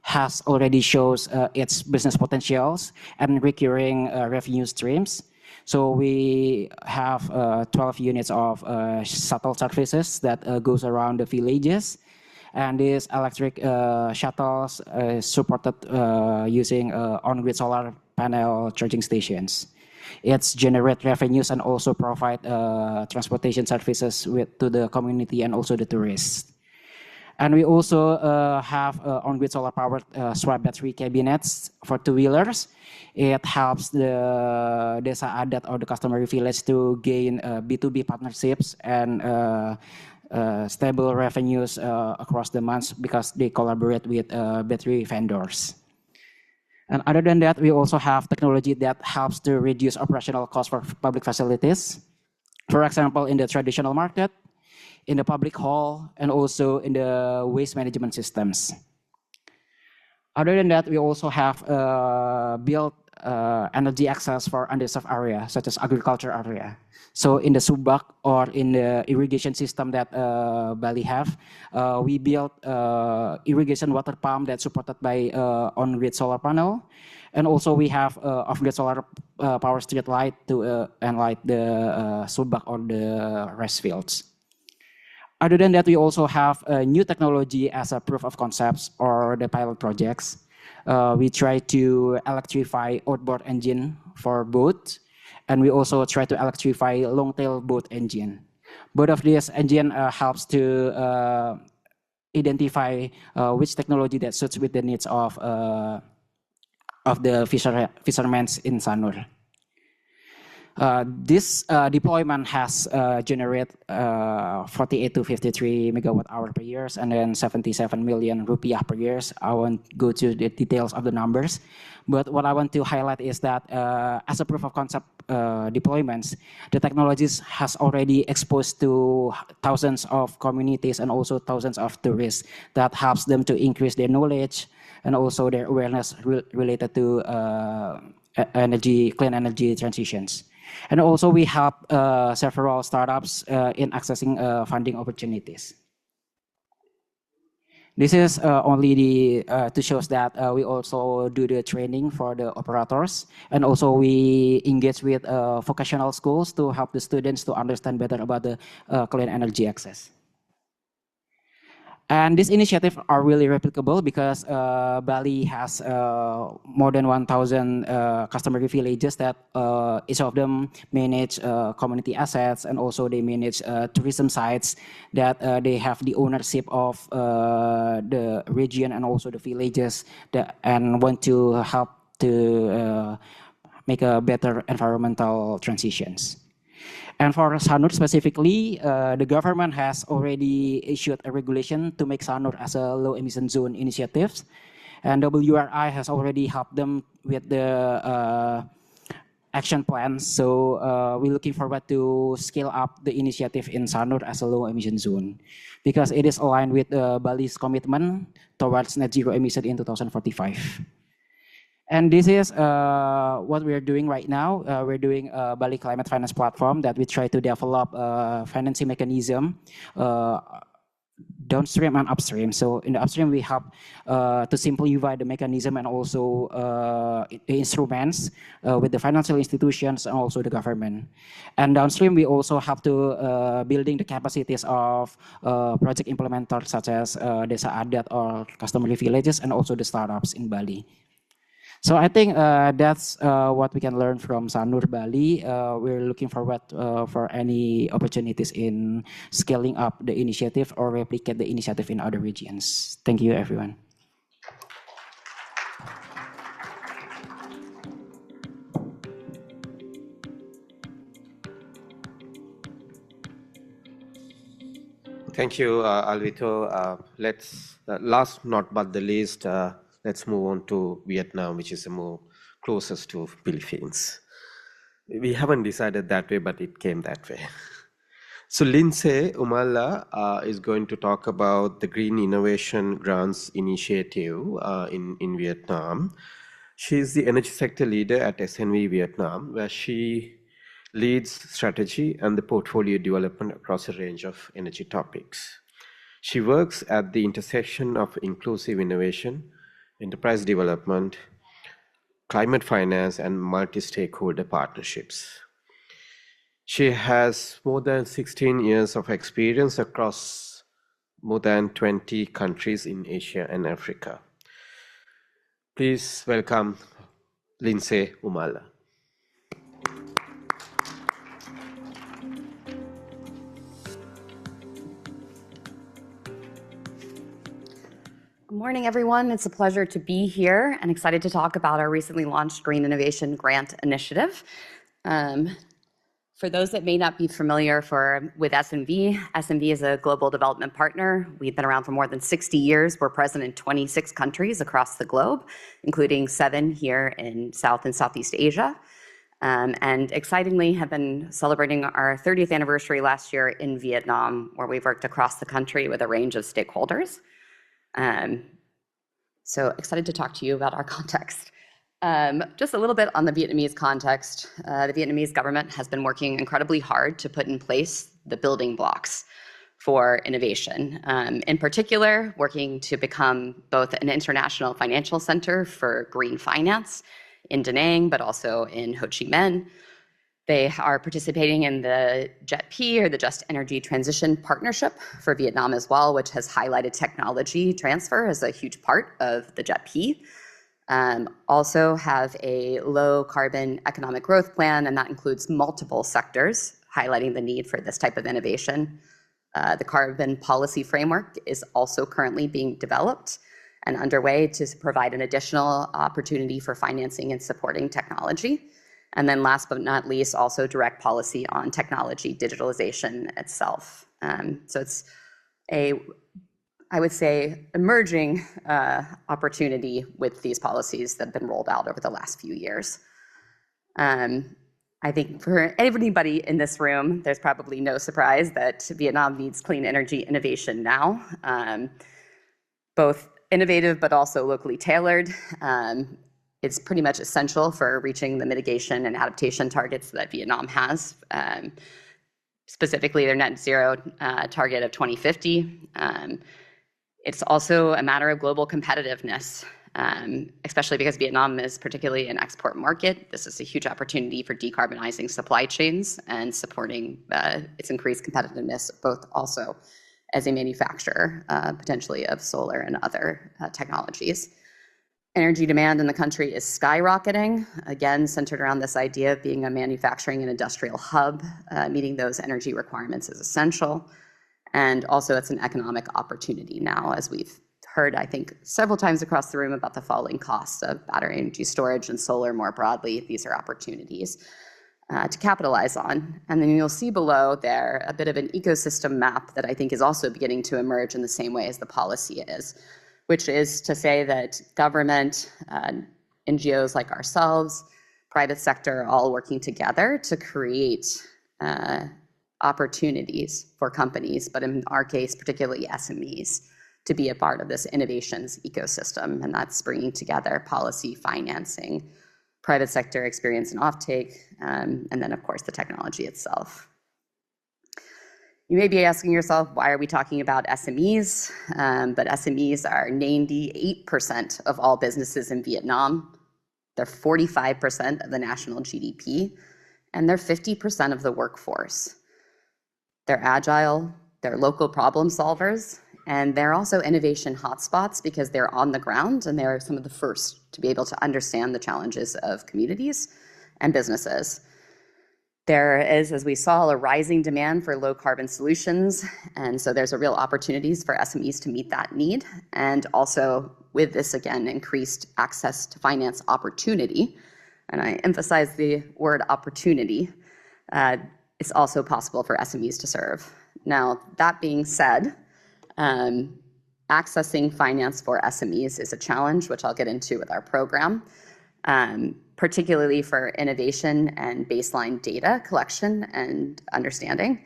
has already shows its business potentials and recurring revenue streams. So we have 12 units of shuttle services that goes around the villages. And these electric shuttles supported using on-grid solar panel charging stations. It's generate revenues and also provide transportation services to the community and also the tourists. And we also have on-grid solar powered swap battery cabinets for 2-wheelers. It helps the desa adat or the customary village to gain B2B partnerships and stable revenues across the months because they collaborate with battery vendors. And other than that, we also have technology that helps to reduce operational costs for public facilities. For example, in the traditional market, in the public hall, and also in the waste management systems. Other than that, we also have built energy access for underserved area, such as agriculture area. So in the Subak or in the irrigation system that Bali have, we built irrigation water pump that's supported by on-grid solar panel. And also we have off-grid solar power street light to enlight the Subak or the rice fields. Other than that, we also have a new technology as a proof of concepts or the pilot projects. We try to electrify outboard engine for boats, and we also try to electrify long-tail boat engine. Both of these engine helps to identify which technology that suits with the needs of the fishermen in Sanur. This deployment has generated 48 to 53 megawatt hour per year and then 77 million rupiah per year. I won't go to the details of the numbers, but what I want to highlight is that as a proof of concept deployments, the technologies has already exposed to thousands of communities and also thousands of tourists that helps them to increase their knowledge and also their awareness related to clean energy transitions. And also we help several startups in accessing funding opportunities. This is only to show that we also do the training for the operators, and also we engage with vocational schools to help the students to understand better about the clean energy access. And these initiatives are really replicable because Bali has more than 1,000 customer villages that each of them manage community assets, and also they manage tourism sites that they have the ownership of the region and also the villages and want to help to make a better environmental transitions. And for Sanur specifically, the government has already issued a regulation to make Sanur as a low emission zone initiatives. And WRI has already helped them with the action plans. So we're looking forward to scale up the initiative in Sanur as a low emission zone because it is aligned with Bali's commitment towards net zero emission in 2045. And this is what we're doing right now. We're doing a Bali Climate Finance Platform that we try to develop a financing mechanism downstream and upstream. So in the upstream, we help to simplify the mechanism and also the instruments with the financial institutions and also the government. And downstream, we also have to building the capacities of project implementers such as Desa Adat or customary villages and also the startups in Bali. So I think that's what we can learn from Sanur Bali. We're looking forward for any opportunities in scaling up the initiative or replicate the initiative in other regions. Thank you, everyone. Thank you, Alvito. Let's last not but the least, let's move on to Vietnam, which is the more closest to Philippines. We haven't decided that way, but it came that way. So Lindsay Umala is going to talk about the Green Innovation Grants Initiative in Vietnam. She is the energy sector leader at SNV Vietnam, where she leads strategy and the portfolio development across a range of energy topics. She works at the intersection of inclusive innovation, enterprise development, climate finance, and multi-stakeholder partnerships. She has more than 16 years of experience across more than 20 countries in Asia and Africa. Please welcome Lindsay Umala. Good morning, everyone. It's a pleasure to be here and excited to talk about our recently launched Green Innovation Grant Initiative. For those that may not be familiar with SNV is a global development partner. We've been around for more than 60 years. We're present in 26 countries across the globe, including 7 here in South and Southeast Asia. And excitingly have been celebrating our 30th anniversary last year in Vietnam, where we've worked across the country with a range of stakeholders. So excited to talk to you about our context. Just a little bit on the Vietnamese context. The Vietnamese government has been working incredibly hard to put in place the building blocks for innovation. In particular, working to become both an international financial center for green finance in Da Nang, but also in Ho Chi Minh. They are participating in the JETP, or the Just Energy Transition Partnership for Vietnam as well, which has highlighted technology transfer as a huge part of the JETP. Also have a low carbon economic growth plan, and that includes multiple sectors, highlighting the need for this type of innovation. The carbon policy framework is also currently being developed and underway to provide an additional opportunity for financing and supporting technology. And then last but not least, also direct policy on technology digitalization itself. So it's I would say, emerging opportunity with these policies that have been rolled out over the last few years. I think for anybody in this room, there's probably no surprise that Vietnam needs clean energy innovation now, both innovative but also locally tailored. It's pretty much essential for reaching the mitigation and adaptation targets that Vietnam has, specifically their net zero target of 2050. It's also a matter of global competitiveness, especially because Vietnam is particularly an export market. This is a huge opportunity for decarbonizing supply chains and supporting its increased competitiveness, both also as a manufacturer, potentially of solar and other technologies. Energy demand in the country is skyrocketing, again, centered around this idea of being a manufacturing and industrial hub. Meeting those energy requirements is essential. And also it's an economic opportunity now, as we've heard, I think, several times across the room about the falling costs of battery energy storage and solar more broadly. These are opportunities to capitalize on. And then you'll see below there a bit of an ecosystem map that I think is also beginning to emerge in the same way as the policy is, which is to say that government, NGOs like ourselves, private sector, all working together to create opportunities for companies, but in our case, particularly SMEs, to be a part of this innovations ecosystem. And that's bringing together policy, financing, private sector experience and offtake, and then, of course, the technology itself. You may be asking yourself, why are we talking about SMEs? But SMEs are 98% of all businesses in Vietnam. They're 45% of the national GDP, and they're 50% of the workforce. They're agile, they're local problem solvers, and they're also innovation hotspots because they're on the ground and they're some of the first to be able to understand the challenges of communities and businesses. There is, as we saw, a rising demand for low carbon solutions, and so there's a real opportunities for SMEs to meet that need, and also with this, again, increased access to finance opportunity, and I emphasize the word opportunity, it's also possible for SMEs to serve. Now, that being said, accessing finance for SMEs is a challenge, which I'll get into with our program, particularly for innovation and baseline data collection and understanding.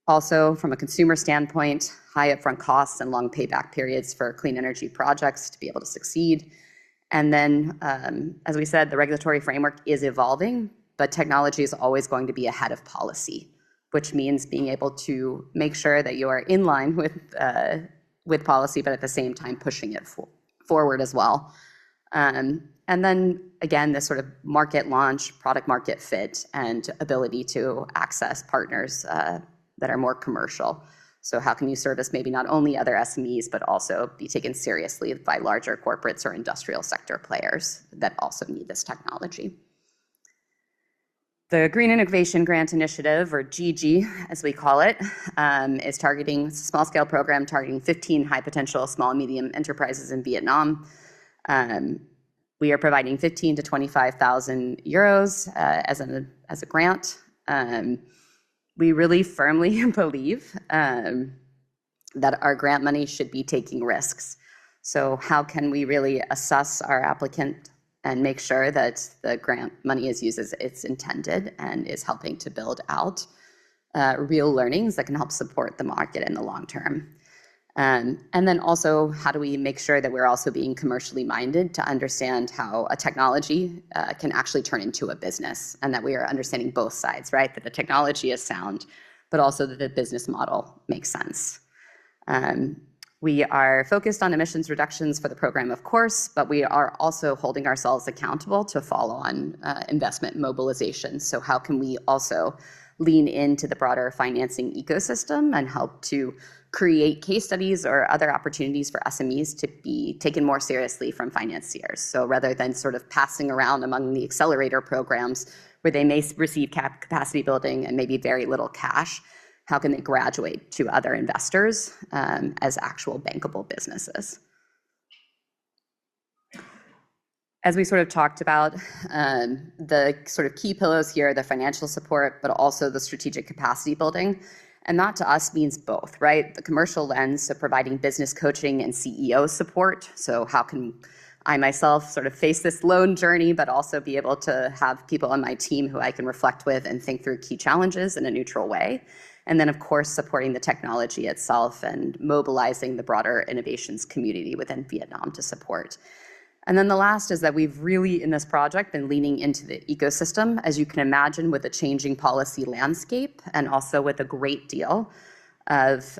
Also, from a consumer standpoint, high upfront costs and long payback periods for clean energy projects to be able to succeed. And then, as we said, the regulatory framework is evolving, but technology is always going to be ahead of policy, which means being able to make sure that you are in line with policy, but at the same time pushing it forward as well. And then again, this sort of market launch, product market fit, and ability to access partners that are more commercial. So how can you service maybe not only other SMEs, but also be taken seriously by larger corporates or industrial sector players that also need this technology? The Green Innovation Grant Initiative, or GG, as we call it, is targeting a small-scale program targeting 15 high-potential small and medium enterprises in Vietnam. We are providing 15 to 25,000 euros as a grant. We really firmly believe that our grant money should be taking risks. So how can we really assess our applicant and make sure that the grant money is used as it's intended and is helping to build out real learnings that can help support the market in the long term? And then also, how do we make sure that we're also being commercially minded to understand how a technology can actually turn into a business, and that we are understanding both sides, right? That the technology is sound, but also that the business model makes sense. We are focused on emissions reductions for the program, of course, but we are also holding ourselves accountable to follow on investment mobilization. So how can we also lean into the broader financing ecosystem and help to create case studies or other opportunities for SMEs to be taken more seriously from financiers? So rather than sort of passing around among the accelerator programs where they may receive capacity building and maybe very little cash, how can they graduate to other investors as actual bankable businesses? As we sort of talked about, the sort of key pillars here, the financial support, but also the strategic capacity building. And that to us means both, right? The commercial lens, so providing business coaching and CEO support. So how can I myself sort of face this lone journey, but also be able to have people on my team who I can reflect with and think through key challenges in a neutral way. And then, of course, supporting the technology itself and mobilizing the broader innovations community within Vietnam to support. And then the last is that we've really, in this project, been leaning into the ecosystem, as you can imagine, with a changing policy landscape and also with a great deal of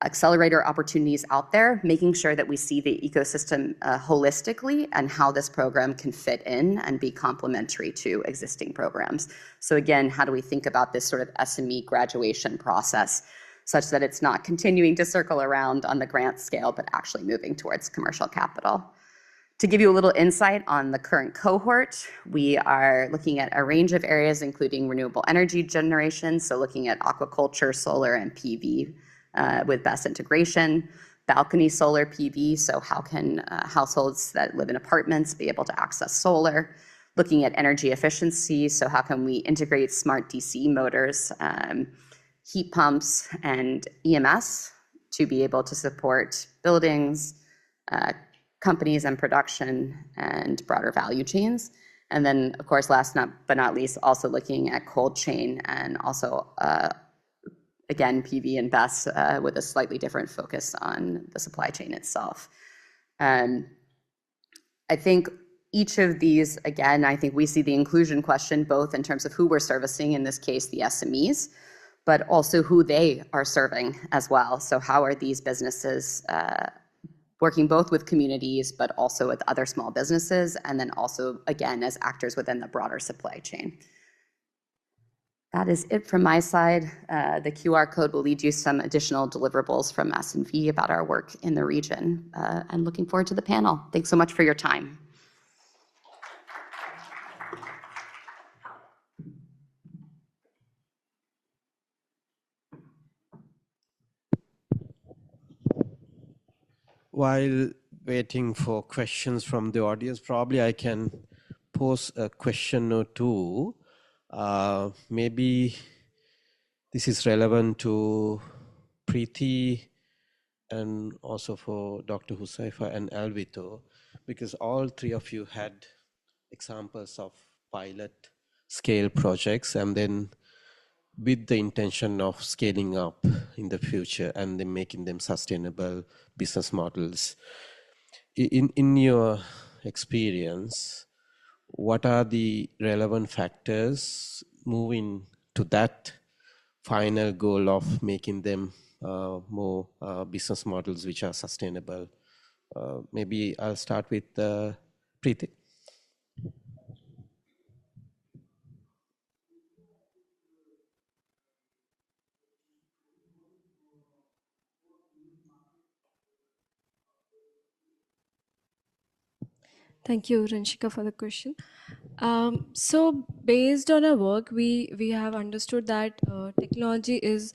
accelerator opportunities out there, making sure that we see the ecosystem holistically and how this program can fit in and be complementary to existing programs. So again, how do we think about this sort of SME graduation process such that it's not continuing to circle around on the grant scale, but actually moving towards commercial capital? To give you a little insight on the current cohort, we are looking at a range of areas, including renewable energy generation, so looking at aquaculture, solar, and PV with best integration, balcony solar PV, so how can households that live in apartments be able to access solar? Looking at energy efficiency, so how can we integrate smart DC motors, heat pumps, and EMS to be able to support buildings, companies and production, and broader value chains. And then, of course, last but not least, also looking at cold chain and also, again, PV and BESS with a slightly different focus on the supply chain itself. I think each of these, again, I think we see the inclusion question both in terms of who we're servicing, in this case, the SMEs, but also who they are serving as well. So how are these businesses working both with communities, but also with other small businesses, and then also, again, as actors within the broader supply chain? That is it from my side. The QR code will lead you some additional deliverables from S&V about our work in the region, and looking forward to the panel. Thanks so much for your time. While waiting for questions from the audience, probably I can pose a question or two. Maybe this is relevant to Preeti and also for Dr. Husaifa and Alvito, because all three of you had examples of pilot scale projects and then with the intention of scaling up in the future and then making them sustainable business models. In your experience, what are the relevant factors moving to that final goal of making them more business models which are sustainable? Maybe I'll start with Preeti. Thank you, Ranshika, for the question. So based on our work, we have understood that technology is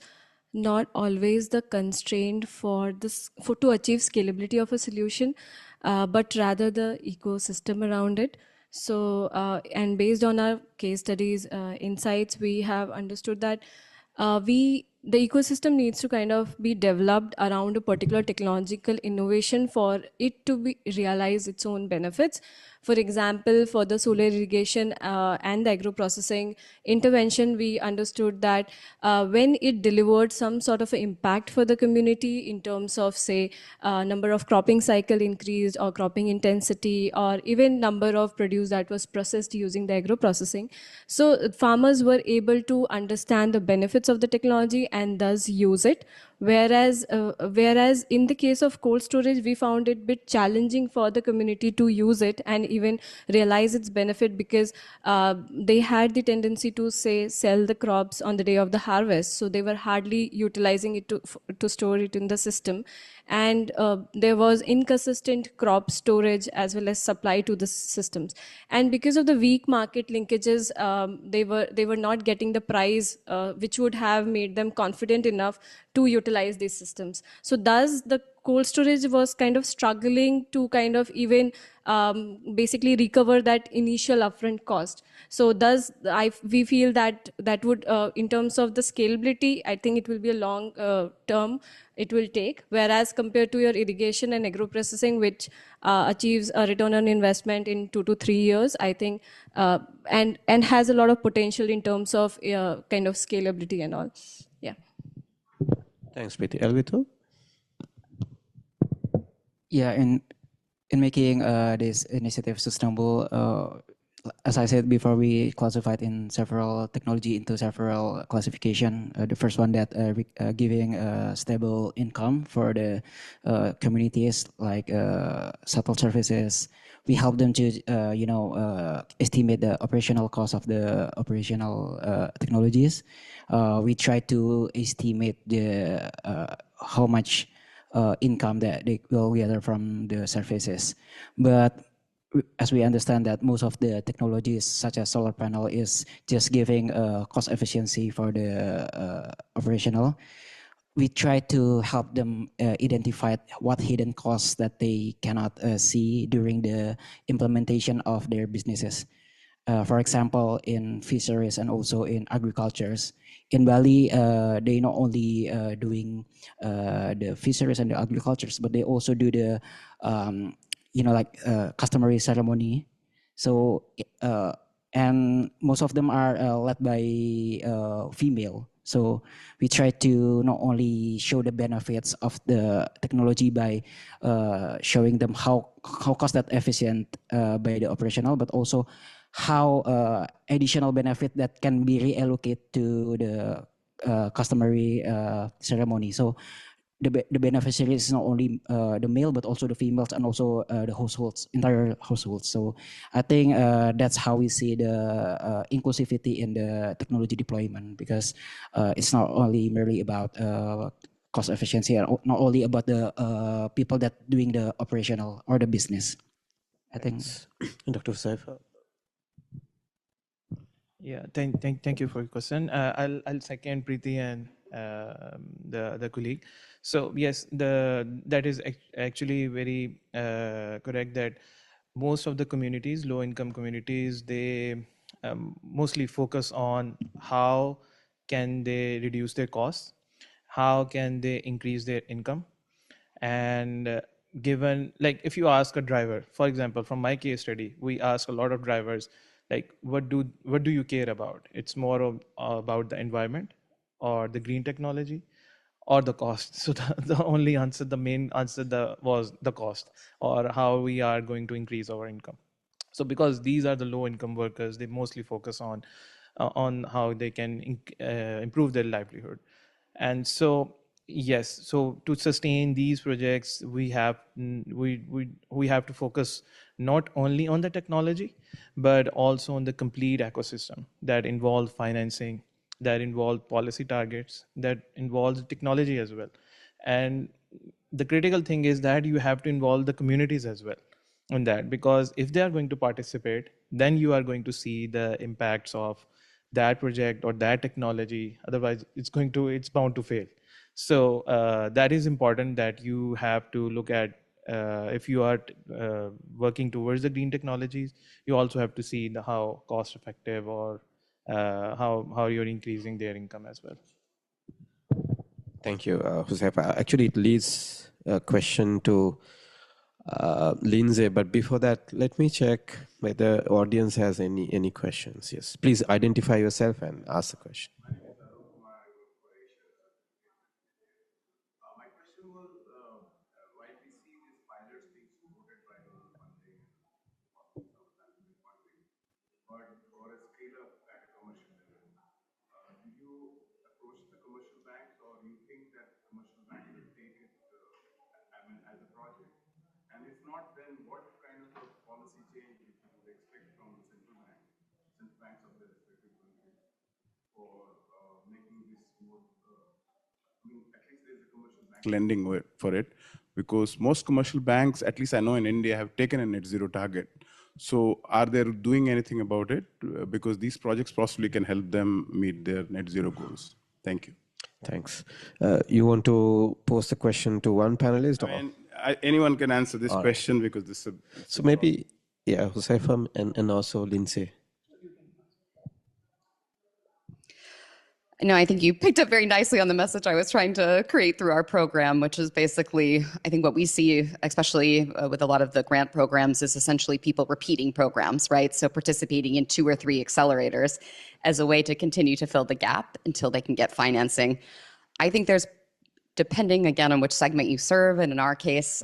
not always the constraint for this to achieve scalability of a solution, but rather the ecosystem around it. So and based on our case studies, insights, we have understood that the ecosystem needs to kind of be developed around a particular technological innovation for it to be realize its own benefits. For example, for the solar irrigation and the agro processing intervention, we understood that when it delivered some sort of impact for the community in terms of, say, number of cropping cycle increased or cropping intensity, or even number of produce that was processed using the agro processing. So farmers were able to understand the benefits of the technology and thus use it. Whereas in the case of cold storage, we found it bit challenging for the community to use it and even realize its benefit, because they had the tendency to, say, sell the crops on the day of the harvest. So they were hardly utilizing it to store it in the system. And there was inconsistent crop storage as well as supply to the systems. And because of the weak market linkages, they were not getting the price which would have made them confident enough to utilize these systems. So thus the cold storage was kind of struggling to kind of even basically recover that initial upfront cost. So thus we feel that that would, in terms of the scalability, I think it will be a long term it will take. Whereas compared to your irrigation and agro processing, which achieves a return on investment in 2 to 3 years, I think, and has a lot of potential in terms of kind of scalability and all. Yeah. Thanks, Preeti. Alvito? Yeah, in making this initiative sustainable, as I said before, we classified in several technology into several classification. The first one that giving stable income for the communities, like shuttle services. We help them to estimate the operational cost of the operational technologies. We try to estimate the how much income that they will gather from the services. But as we understand that most of the technologies such as solar panel is just giving cost efficiency for the operational. we try to help them identify what hidden costs that they cannot see during the implementation of their businesses. For example, in fisheries and also in agricultures. In Bali, they not only doing the fisheries and the agricultures, but they also do the, like customary ceremony. So, and most of them are led by female. So we try to not only show the benefits of the technology by showing them how cost that efficient by the operational, but also how additional benefit that can be reallocated to the customary ceremony. So the beneficiaries is not only the male but also the females and also the households, entire households. So I think that's how we see the inclusivity in the technology deployment, because it's not only merely about cost efficiency and not only about the people that doing the operational or the business. I think. Dr. Saifa. Yeah, thank you for your question. I'll second Preeti and the colleague. So yes, that is actually very correct that most of the communities, low income communities, they mostly focus on how can they reduce their costs, how can they increase their income, and given, like, if you ask a driver, for example, from my case study, we ask a lot of drivers, like, what do you care about? It's more about the environment or the green technology or the cost. So the only answer, the main answer, was the cost, or how we are going to increase our income. So because these are the low income workers, they mostly focus on how they can improve their livelihood. And so yes, so to sustain these projects, we have to focus not only on the technology but also on the complete ecosystem that involves financing, that involves policy targets, that involves technology as well. And the critical thing is that you have to involve the communities as well in that, because if they are going to participate, then you are going to see the impacts of that project or that technology. Otherwise it's bound to fail. So that is important, that you have to look at, if you are working towards the green technologies, you also have to see how cost effective, or how you're increasing their income as well. Thank you, Josefa. Actually, it leads a question to Lindsay, but before that, let me check whether audience has any questions. Yes, please identify yourself and ask the question. Lending for it, because most commercial banks, at least I know in India, have taken a net zero target. So are they doing anything about it? Because these projects possibly can help them meet their net zero goals. Thank you. Thanks. You want to pose the question to one panelist? I mean, anyone can answer this question, because this is so maybe, yeah, Josefa and also Lindsay. No, I think you picked up very nicely on the message I was trying to create through our program, which is basically, I think what we see, especially with a lot of the grant programs, is essentially people repeating programs, right? So participating in 2 or 3 accelerators as a way to continue to fill the gap until they can get financing. I think there's, depending again on which segment you serve, and in our case,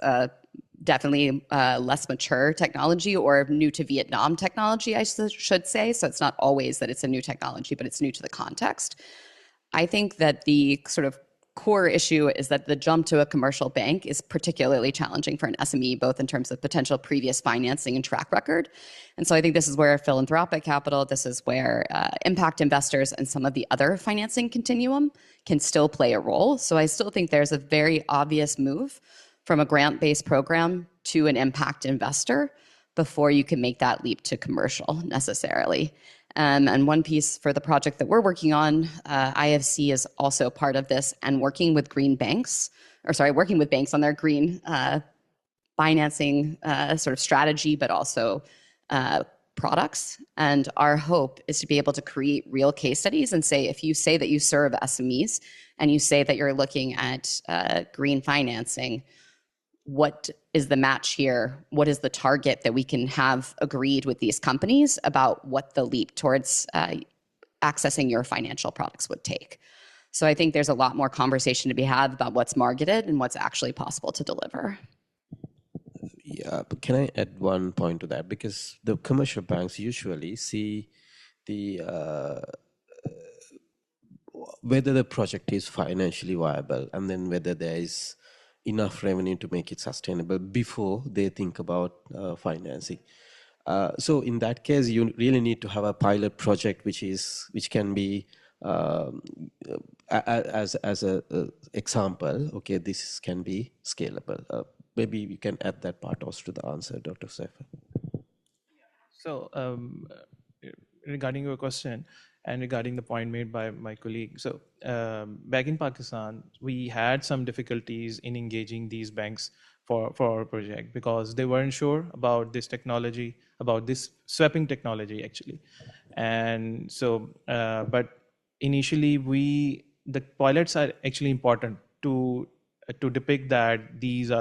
definitely less mature technology or new to Vietnam technology, I should say. So it's not always that it's a new technology, but it's new to the context. I think that the sort of core issue is that the jump to a commercial bank is particularly challenging for an SME, both in terms of potential previous financing and track record. And so I think this is where philanthropic capital, this is where impact investors and some of the other financing continuum can still play a role. So I still think there's a very obvious move from a grant-based program to an impact investor before you can make that leap to commercial necessarily. And one piece for the project that we're working on, IFC is also part of this and working with working with banks on their green financing sort of strategy, but also products. And our hope is to be able to create real case studies and say, if you say that you serve SMEs and you say that you're looking at green financing, what is the match here? What is the target that we can have agreed with these companies about what the leap towards accessing your financial products would take? So I think there's a lot more conversation to be had about what's marketed and what's actually possible to deliver. Yeah, but can I add one point to that? Because the commercial banks usually see the whether the project is financially viable and then whether there is enough revenue to make it sustainable before they think about financing. So in that case, you really need to have a pilot project which can be as a example. Okay, this can be scalable. Maybe we can add that part also to the answer, Dr. Saifa. So regarding your question and regarding the point made by my colleague, so back in Pakistan, we had some difficulties in engaging these banks for our project because they weren't sure about this technology, about this swapping technology actually. And so, but initially the pilots are actually important to depict that these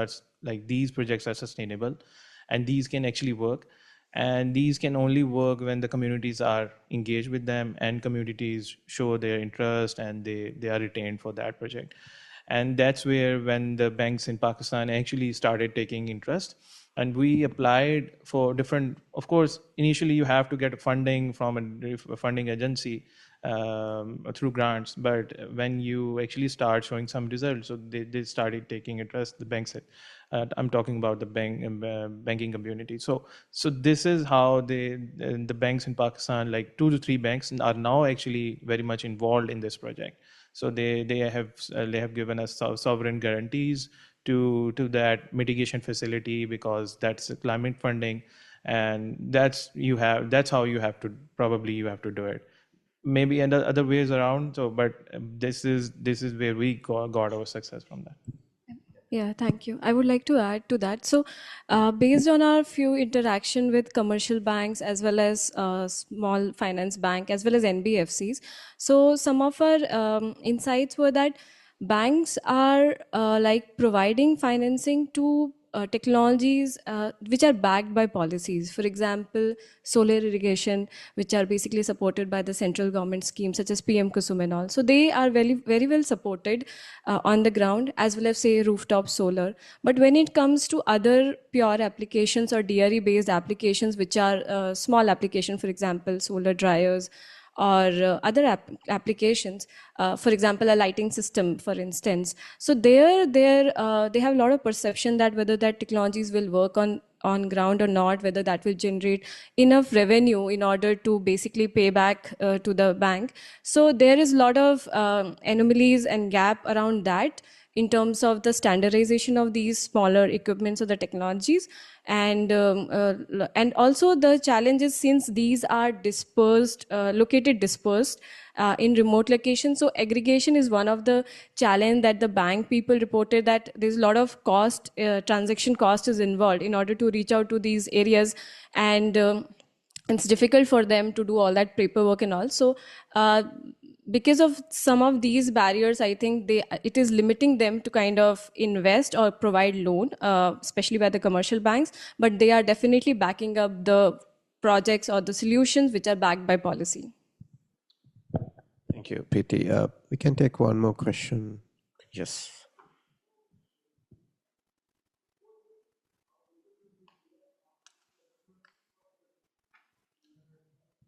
projects are sustainable and these can actually work. And these can only work when the communities are engaged with them and communities show their interest and they are retained for that project. And that's where when the banks in Pakistan actually started taking interest, and we applied for different, of course, initially you have to get funding from a funding agency through grants, but when you actually start showing some results, so they started taking interest, the banks said, I'm talking about the banking community. So this is how the banks in Pakistan, like 2 to 3 banks, are now actually very much involved in this project. So they have given us sovereign guarantees to that mitigation facility because that's climate funding, and that's how you have to do it. Maybe and other ways around. So, but this is where we got our success from that. Yeah, thank you. I would like to add to that. So, based on our few interaction with commercial banks as well as small finance bank as well as NBFCs, so some of our insights were that banks are like providing financing to technologies which are backed by policies. For example, solar irrigation, which are basically supported by the central government schemes such as PM Kusum and all. So they are very, very well supported on the ground, as well as say rooftop solar. But when it comes to other pure applications or dairy based applications, which are small application, for example, solar dryers, or other applications, for example, a lighting system, for instance. So they have a lot of perception that whether that technologies will work on ground or not, whether that will generate enough revenue in order to basically pay back to the bank. So there is a lot of anomalies and gap around that in terms of the standardization of these smaller equipments or the technologies. And also the challenges, since these are located dispersed in remote locations. So aggregation is one of the challenge that the bank people reported, that there's a lot of cost, transaction cost is involved in order to reach out to these areas. And it's difficult for them to do all that paperwork and all. So because of some of these barriers, I think it is limiting them to kind of invest or provide loan, especially by the commercial banks. But they are definitely backing up the projects or the solutions which are backed by policy. Thank you, PT. We can take one more question. Yes.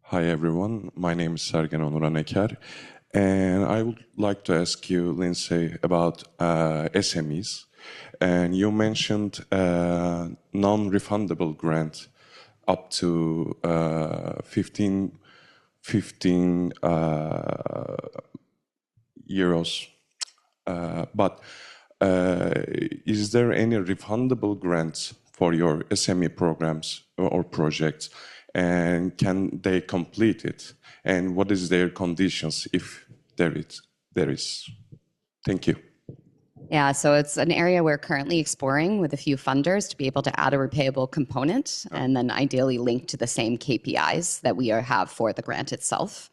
Hi, everyone. My name is Sergen Onuran Eker, and I would like to ask you, Lindsay, about SMEs. And you mentioned non-refundable grant up to 15 euros. But is there any refundable grants for your SME programs or projects? and can they complete it? And what is their conditions if there is? Thank you. Yeah, so it's an area we're currently exploring with a few funders to be able to add a repayable component and then ideally link to the same KPIs that we have for the grant itself.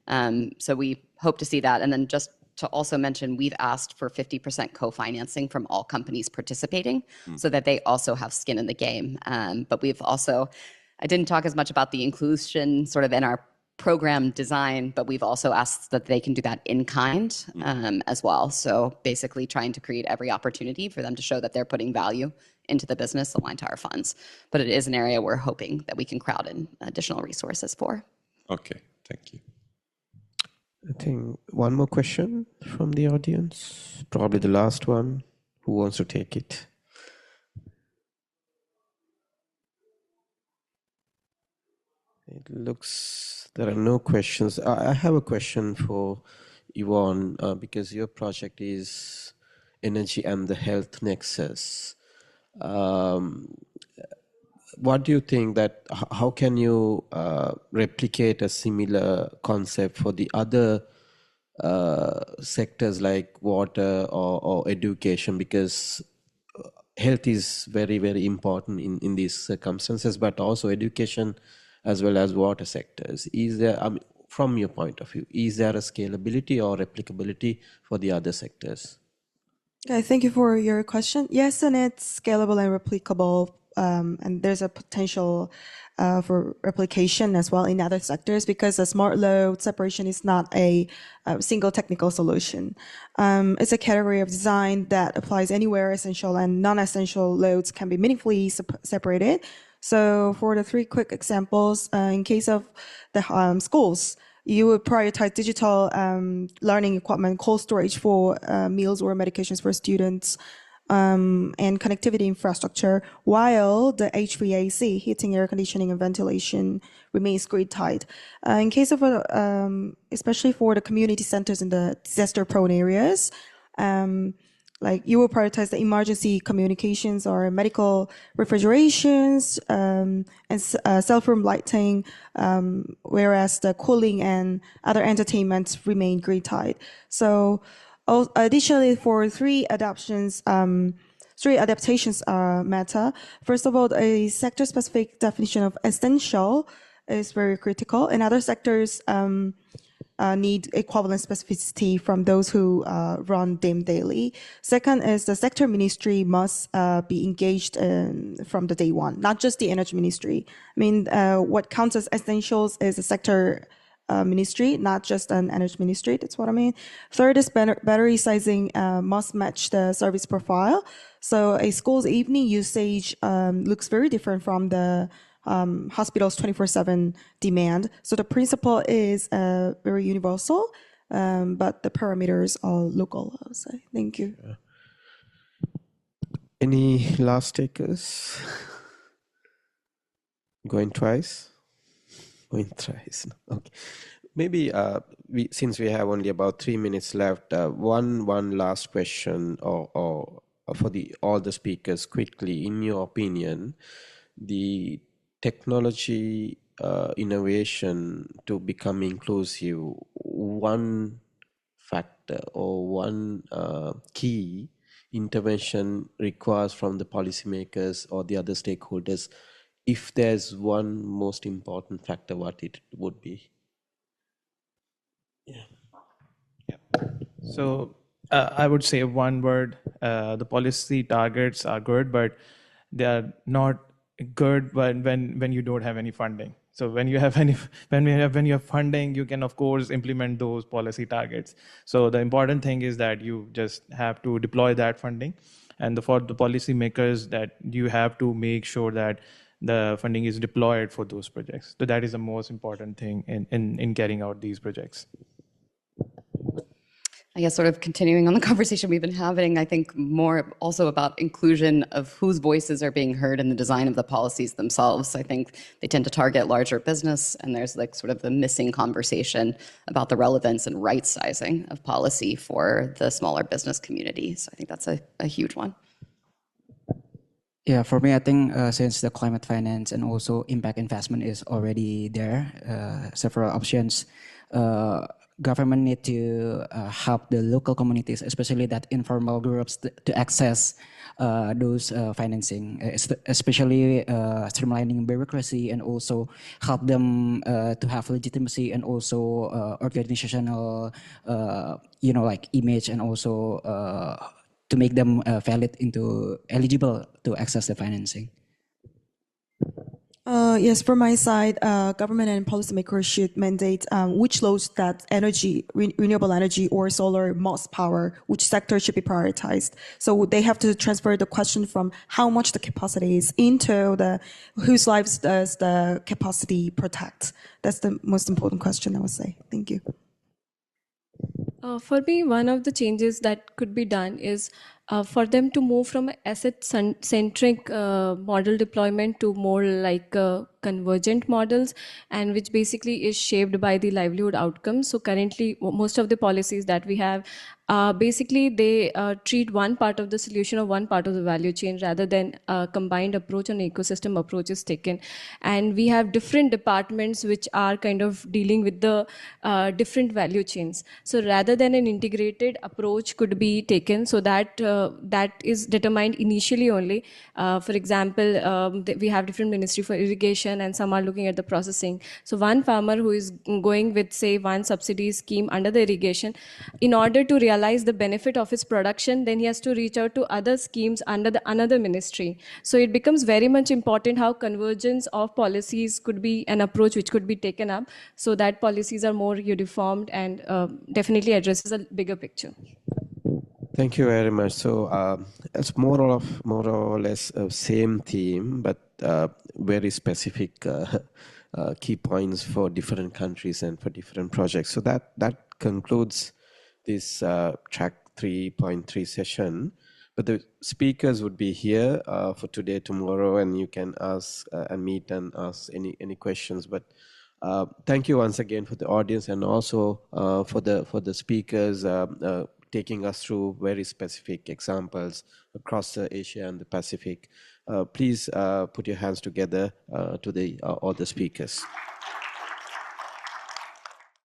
So we hope to see that. And then just to also mention, we've asked for 50% co-financing from all companies participating so that they also have skin in the game. But we've also, I didn't talk as much about the inclusion sort of in our program design, but we've also asked that they can do that in kind as well. So basically trying to create every opportunity for them to show that they're putting value into the business aligned to our funds. But it is an area we're hoping that we can crowd in additional resources for. Okay, thank you. I think one more question from the audience, probably the last one. Who wants to take it? It looks there are no questions. I have a question for Yvonne because your project is energy and the health nexus. What do you think that how can you replicate a similar concept for the other sectors like water or education, because health is very, very important in these circumstances, but also education as well as water sectors. Is there, from your point of view, is there a scalability or replicability for the other sectors? Okay, thank you for your question. Yes, and it's scalable and replicable, and there's a potential for replication as well in other sectors because a smart load separation is not a single technical solution. It's a category of design that applies anywhere essential and non-essential loads can be meaningfully separated. So for the three quick examples, in case of the schools, you would prioritize digital learning equipment, cold storage for meals or medications for students, and connectivity infrastructure, while the HVAC, heating, air conditioning, and ventilation, remains grid tied. In case of, especially for the community centers in the disaster-prone areas, like you will prioritize the emergency communications or medical refrigerations and self-room lighting, whereas the cooling and other entertainment remain grid tied. So additionally, for three adaptations matter. First of all, a sector-specific definition of essential is very critical. In other sectors, need equivalent specificity from those who run them daily. Second is the sector ministry must be engaged from the day one, not just the energy ministry. I mean, what counts as essentials is a sector ministry, not just an energy ministry. That's what I mean. Third is battery sizing must match the service profile. So a school's evening usage looks very different from the hospitals 24/7 demand. So the principle is very universal, but the parameters are local, I would say. Thank you. Any last takers? Going twice? Going thrice. Okay. Maybe since we have only about 3 minutes left, one last question or for all the speakers quickly. In your opinion, the technology innovation to become inclusive, one factor or one key intervention requires from the policymakers or the other stakeholders. If there's one most important factor, what it would be? So I would say one word, the policy targets are good, but they are not good when you don't have any funding. So when you have when you have funding, you can of course implement those policy targets. So the important thing is that you just have to deploy that funding, and for the policy makers, that you have to make sure that the funding is deployed for those projects. So that is the most important thing in carrying out these projects. I guess sort of continuing on the conversation we've been having, I think more also about inclusion of whose voices are being heard in the design of the policies themselves. I think they tend to target larger business, and there's like sort of the missing conversation about the relevance and right sizing of policy for the smaller business community. So I think that's a huge one. Yeah, for me, I think since the climate finance and also impact investment is already there, several options, government need to help the local communities, especially that informal groups, to access those financing, especially streamlining bureaucracy and also help them to have legitimacy and also organizational, like image and also to make them valid into eligible to access the financing. Yes, from my side, government and policymakers should mandate which loads that energy, renewable energy or solar must power, which sector should be prioritized. So they have to transfer the question from how much the capacity is into the whose lives does the capacity protect. That's the most important question, I would say. Thank you. For me, one of the changes that could be done is for them to move from an asset-centric model deployment to more like convergent models, and which basically is shaped by the livelihood outcomes. So currently, most of the policies that we have, basically they treat one part of the solution or one part of the value chain rather than a combined approach and ecosystem approach is taken. And we have different departments which are kind of dealing with the different value chains. So rather than an integrated approach could be taken, so that that is determined initially only. For example, we have different ministry for irrigation and some are looking at the processing. So one farmer who is going with say one subsidy scheme under the irrigation, in order to realize the benefit of his production, then he has to reach out to other schemes under the another ministry. So it becomes very much important how convergence of policies could be an approach which could be taken up, so that policies are more uniformed and definitely addresses a bigger picture. Thank you very much. So it's more or less same theme, but very specific key points for different countries and for different projects. So that concludes this track 3.3 session. But the speakers would be here for today, tomorrow, and you can ask and meet and ask any questions. But thank you once again for the audience and also for the speakers taking us through very specific examples across Asia and the Pacific. Please put your hands together to the all the speakers.